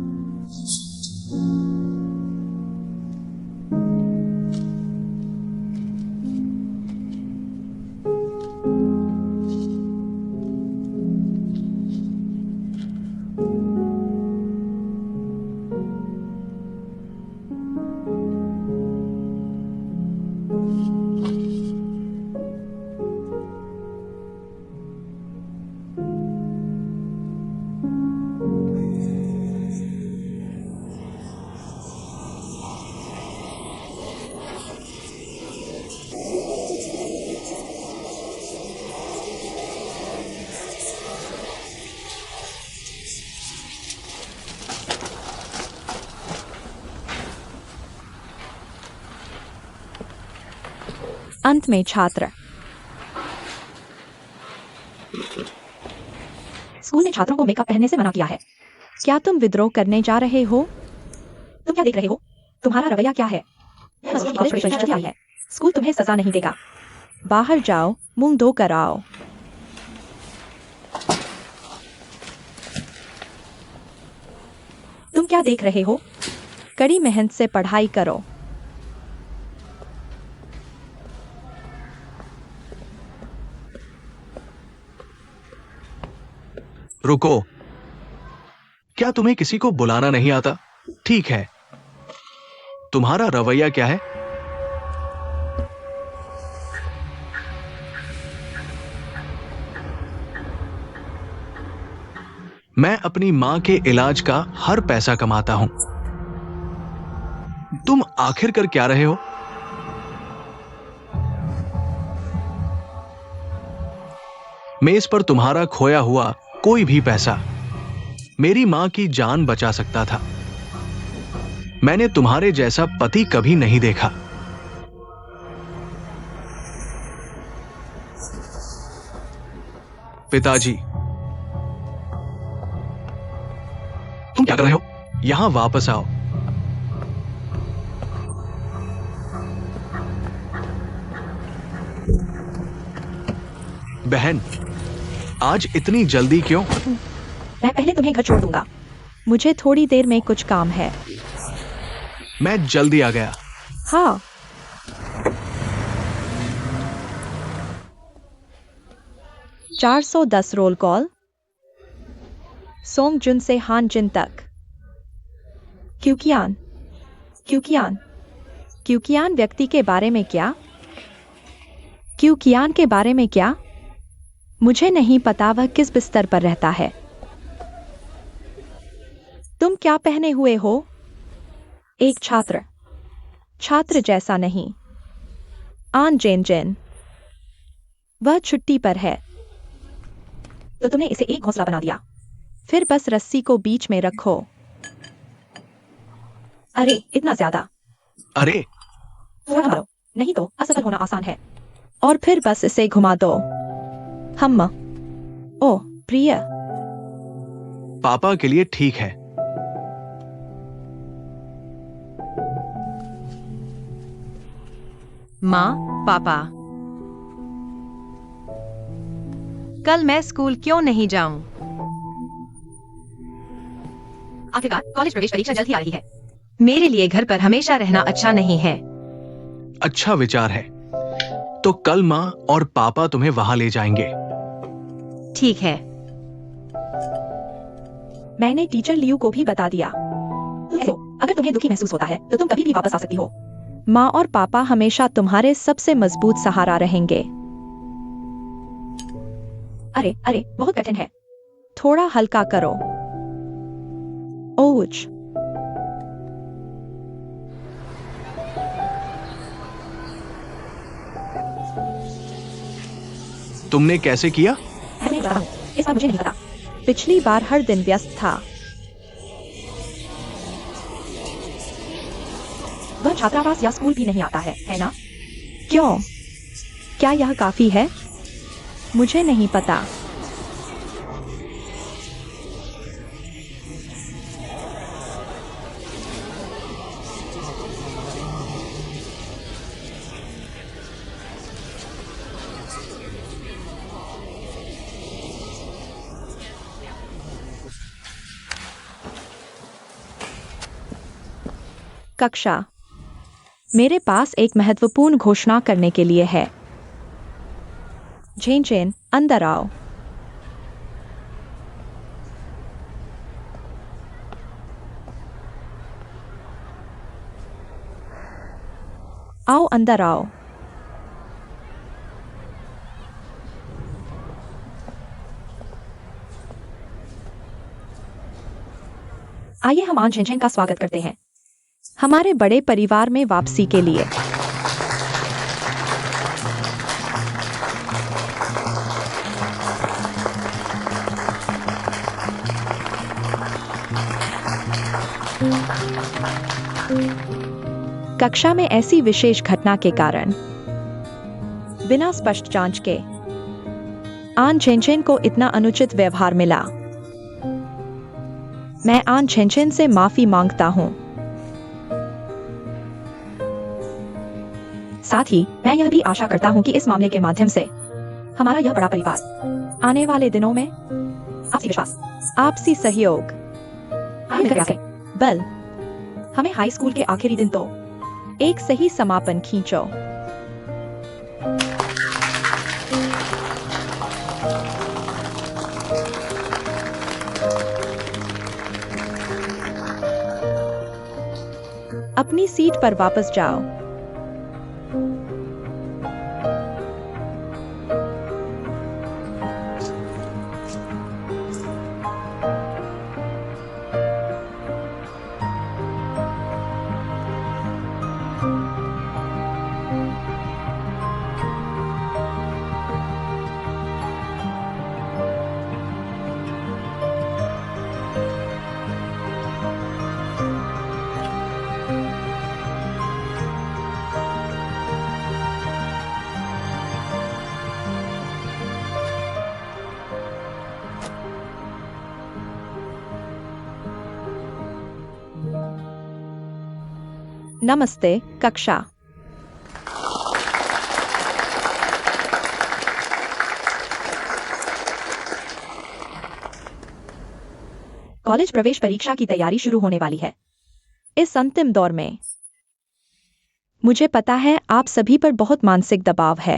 अंत में छात्र। स्कूल ने छात्रों को मेकअप पहनने से मना किया है। क्या तुम विद्रोह करने जा रहे हो? तुम क्या देख रहे हो? तुम्हारा रवैया क्या है? है। स्कूल तुम्हें सजा नहीं देगा। बाहर जाओ, मुंह धोकर आओ। तुम क्या देख रहे हो? कड़ी मेहनत से पढ़ाई करो। रुको, क्या तुम्हें किसी को बुलाना नहीं आता? ठीक है, तुम्हारा रवैया क्या है? मैं अपनी मां के इलाज का हर पैसा कमाता हूं। तुम आखिर कर क्या रहे हो? मेज पर तुम्हारा खोया हुआ कोई भी पैसा मेरी मां की जान बचा सकता था। मैंने तुम्हारे जैसा पति कभी नहीं देखा। पिताजी, तुम क्या कर रहे हो? यहां वापस आओ। बहन, आज इतनी जल्दी क्यों? मैं पहले तुम्हें घर छोड़ दूंगा। मुझे थोड़ी देर में कुछ काम है। मैं जल्दी आ गया। हाँ। $410 रोल कॉल। सोंग जुन से हान जिन तक। क्यूकियान। क्यूकियान। क्यूकियान व्यक्ति के बारे में क्या? क्यूकियान के बारे में क्या? मुझे नहीं पता वह किस बिस्तर पर रहता है। तुम क्या पहने हुए हो? एक छात्र। छात्र जैसा नहीं। आन जेन जेन। वह छुट्टी पर है। तो तुमने इसे एक घोंसला बना दिया। फिर बस रस्सी को बीच में रखो। अरे इतना ज्यादा। अरे थोड़ा मारो, नहीं तो असफल होना आसान है। और फिर बस इसे घुमा दो। हम। ओह प्रिय। पापा के लिए ठीक है। माँ, पापा, कल मैं स्कूल क्यों नहीं जाऊं? आखिरकार कॉलेज प्रवेश परीक्षा जल्द ही आ रही है। मेरे लिए घर पर हमेशा रहना अच्छा नहीं है। अच्छा विचार है। तो कल माँ और पापा तुम्हें वहां ले जाएंगे। ठीक है। मैंने टीचर लियू को भी बता दिया। ऐसो, अगर तुम्हें दुखी महसूस होता है तो तुम कभी भी वापस आ सकती हो। माँ और पापा हमेशा तुम्हारे सबसे मजबूत सहारा रहेंगे। अरे अरे बहुत कठिन है। थोड़ा हल्का करो। ओच। तुमने कैसे किया? मैं नहीं बता हूँ, इस बार मुझे नहीं पता। पिछली बार हर दिन व्यस्त था। वह छात्रावास या स्कूल भी नहीं आता है ना? क्यों? क्या यह काफी है? मुझे नहीं पता। कक्षा। मेरे पास एक महत्वपूर्ण घोषणा करने के लिए है। झेन झेन, अंदर आओ। आओ अंदर आओ। आइए हम आन झेन झेन का स्वागत करते हैं हमारे बड़े परिवार में वापसी के लिए। कक्षा में ऐसी विशेष घटना के कारण बिना स्पष्ट जांच के आन झेनझेन को इतना अनुचित व्यवहार मिला। मैं आन झेनझेन से माफी मांगता हूं। साथ ही मैं यह भी आशा करता हूं कि इस मामले के माध्यम से हमारा यह बड़ा परिवार आने वाले दिनों में आपसी विश्वास, आपसी सहयोग, बल, हमें हाई स्कूल के आखिरी दिन तो एक सही समापन खींचो। अपनी सीट पर वापस जाओ। नमस्ते कक्षा। कॉलेज प्रवेश परीक्षा की तैयारी शुरू होने वाली है। इस अंतिम दौर में मुझे पता है आप सभी पर बहुत मानसिक दबाव है।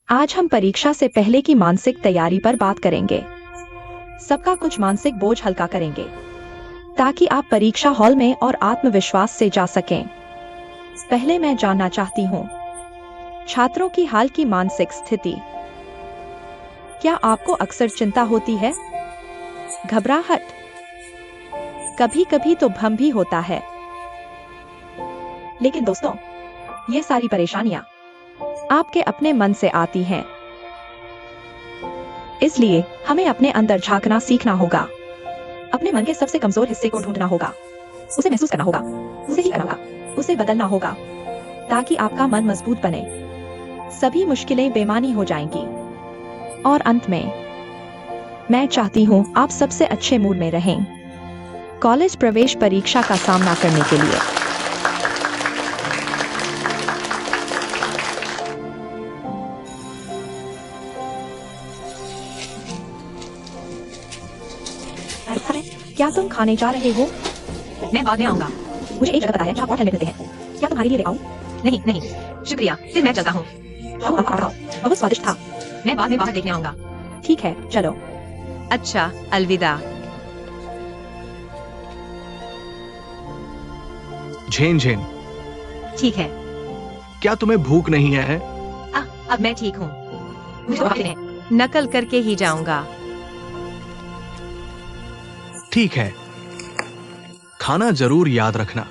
आज हम परीक्षा से पहले की मानसिक तैयारी पर बात करेंगे। सबका कुछ मानसिक बोझ हल्का करेंगे ताकि आप परीक्षा हॉल में और आत्मविश्वास से जा सकें। पहले मैं जानना चाहती हूँ छात्रों की हाल की मानसिक स्थिति। क्या आपको अक्सर चिंता होती है, घबराहट, कभी कभी तो भ्रम भी होता है? लेकिन दोस्तों, ये सारी परेशानियां आपके अपने मन से आती हैं। इसलिए हमें अपने अंदर झांकना सीखना होगा। अपने मन के सबसे कमजोर हिस्से को ढूंढना होगा, उसे महसूस करना होगा, उसे ही करना होगा, उसे बदलना होगा ताकि आपका मन मजबूत बने। सभी मुश्किलें बेमानी हो जाएंगी और अंत में मैं चाहती हूं आप सबसे अच्छे मूड में रहें कॉलेज प्रवेश परीक्षा का सामना करने के लिए। क्या तुम खाने जा रहे हो? मैं बाद में आऊंगा। मुझे एक जगह पता है जहाँ बहुत ठंडे मिलते हैं। क्या तुम्हारे लिए ले आऊं? नहीं नहीं, शुक्रिया, फिर मैं चलता हूँ। आओ, बहुत स्वादिष्ट था। मैं बाद में बाहर देखने आऊंगा। ठीक है, चलो। अच्छा, अलविदा। झेन झेन, ठीक है। क्या तुम्हें भूख नहीं है? अब मैं ठीक हूँ। मुझे तो है। नकल करके ही जाऊंगा। ठीक है, खाना जरूर याद रखना।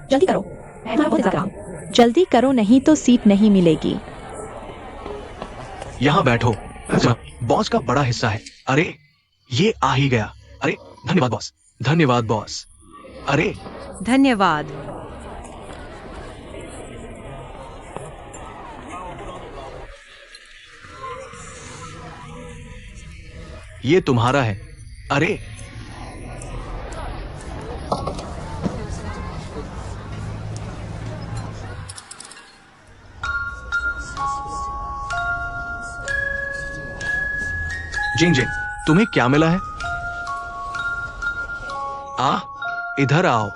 जल्दी करो, मैं बहुत इंतजार कर रहा हूं। जल्दी करो, नहीं तो सीट नहीं मिलेगी। यहां बैठो, बॉस का बड़ा हिस्सा है। अरे ये आ ही गया। अरे धन्यवाद बॉस, धन्यवाद बॉस। अरे धन्यवाद। ये तुम्हारा है। अरे जिन जिन, तुम्हें क्या मिला है? इधर आओ।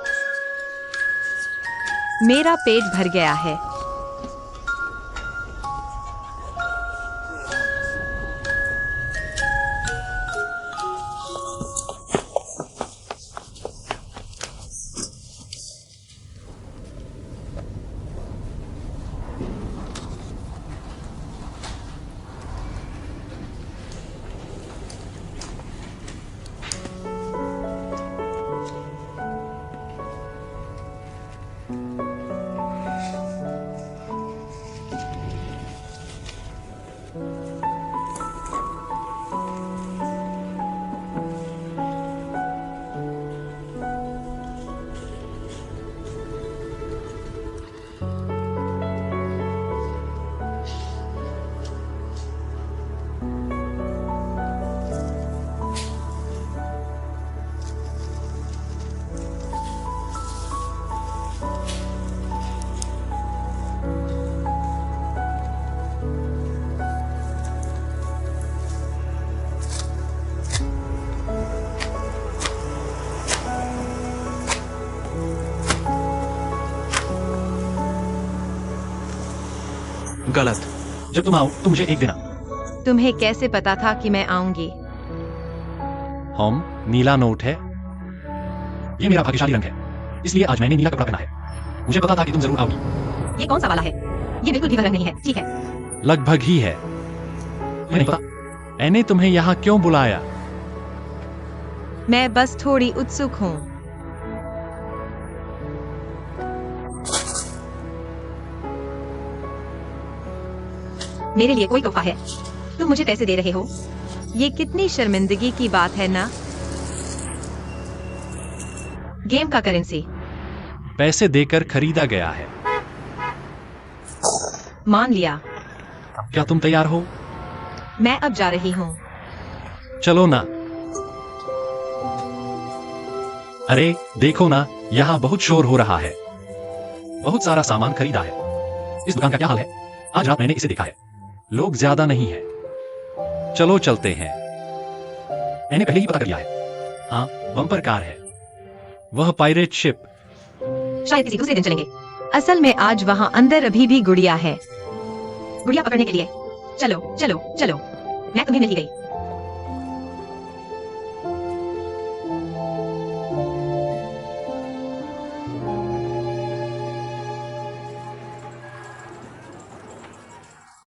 मेरा पेट भर गया है। गलत। जब तुम आओ तो मुझे एक देना। तुम्हें कैसे पता था कि मैं आऊंगी? होम, नीला नोट है। ये मेरा भाग्यशाली रंग है, इसलिए आज मैंने नीला कपड़ा पहना है। मुझे पता था कि तुम जरूर आओगी। ये कौन सा वाला है? ये बिल्कुल भी रंग नहीं है। ठीक है, लगभग ही है। मुझे नहीं पता मैंने तुम्हें यहाँ क्यों बुलाया। मैं बस थोड़ी उत्सुक हूँ। मेरे लिए कोई तोहफा है? तुम मुझे पैसे दे रहे हो? ये कितनी शर्मिंदगी की बात है ना? गेम का करेंसी पैसे देकर खरीदा गया है। मान लिया। क्या तुम तैयार हो? मैं अब जा रही हूँ। चलो ना। अरे देखो ना, यहाँ बहुत शोर हो रहा है। बहुत सारा सामान खरीदा है। इस दुकान का क्या हाल है? आज रात मैंने इसे देखा है। लोग ज्यादा नहीं है। चलो चलते हैं। मैंने पहले ही पता कर लिया है। हाँ, बम्पर कार है। वह पायरेट शिप। शायद किसी दूसरे दिन चलेंगे। असल में आज वहाँ अंदर अभी भी गुड़िया है। गुड़िया पकड़ने के लिए। चलो चलो चलो, मैं तुम्हें नहीं गई।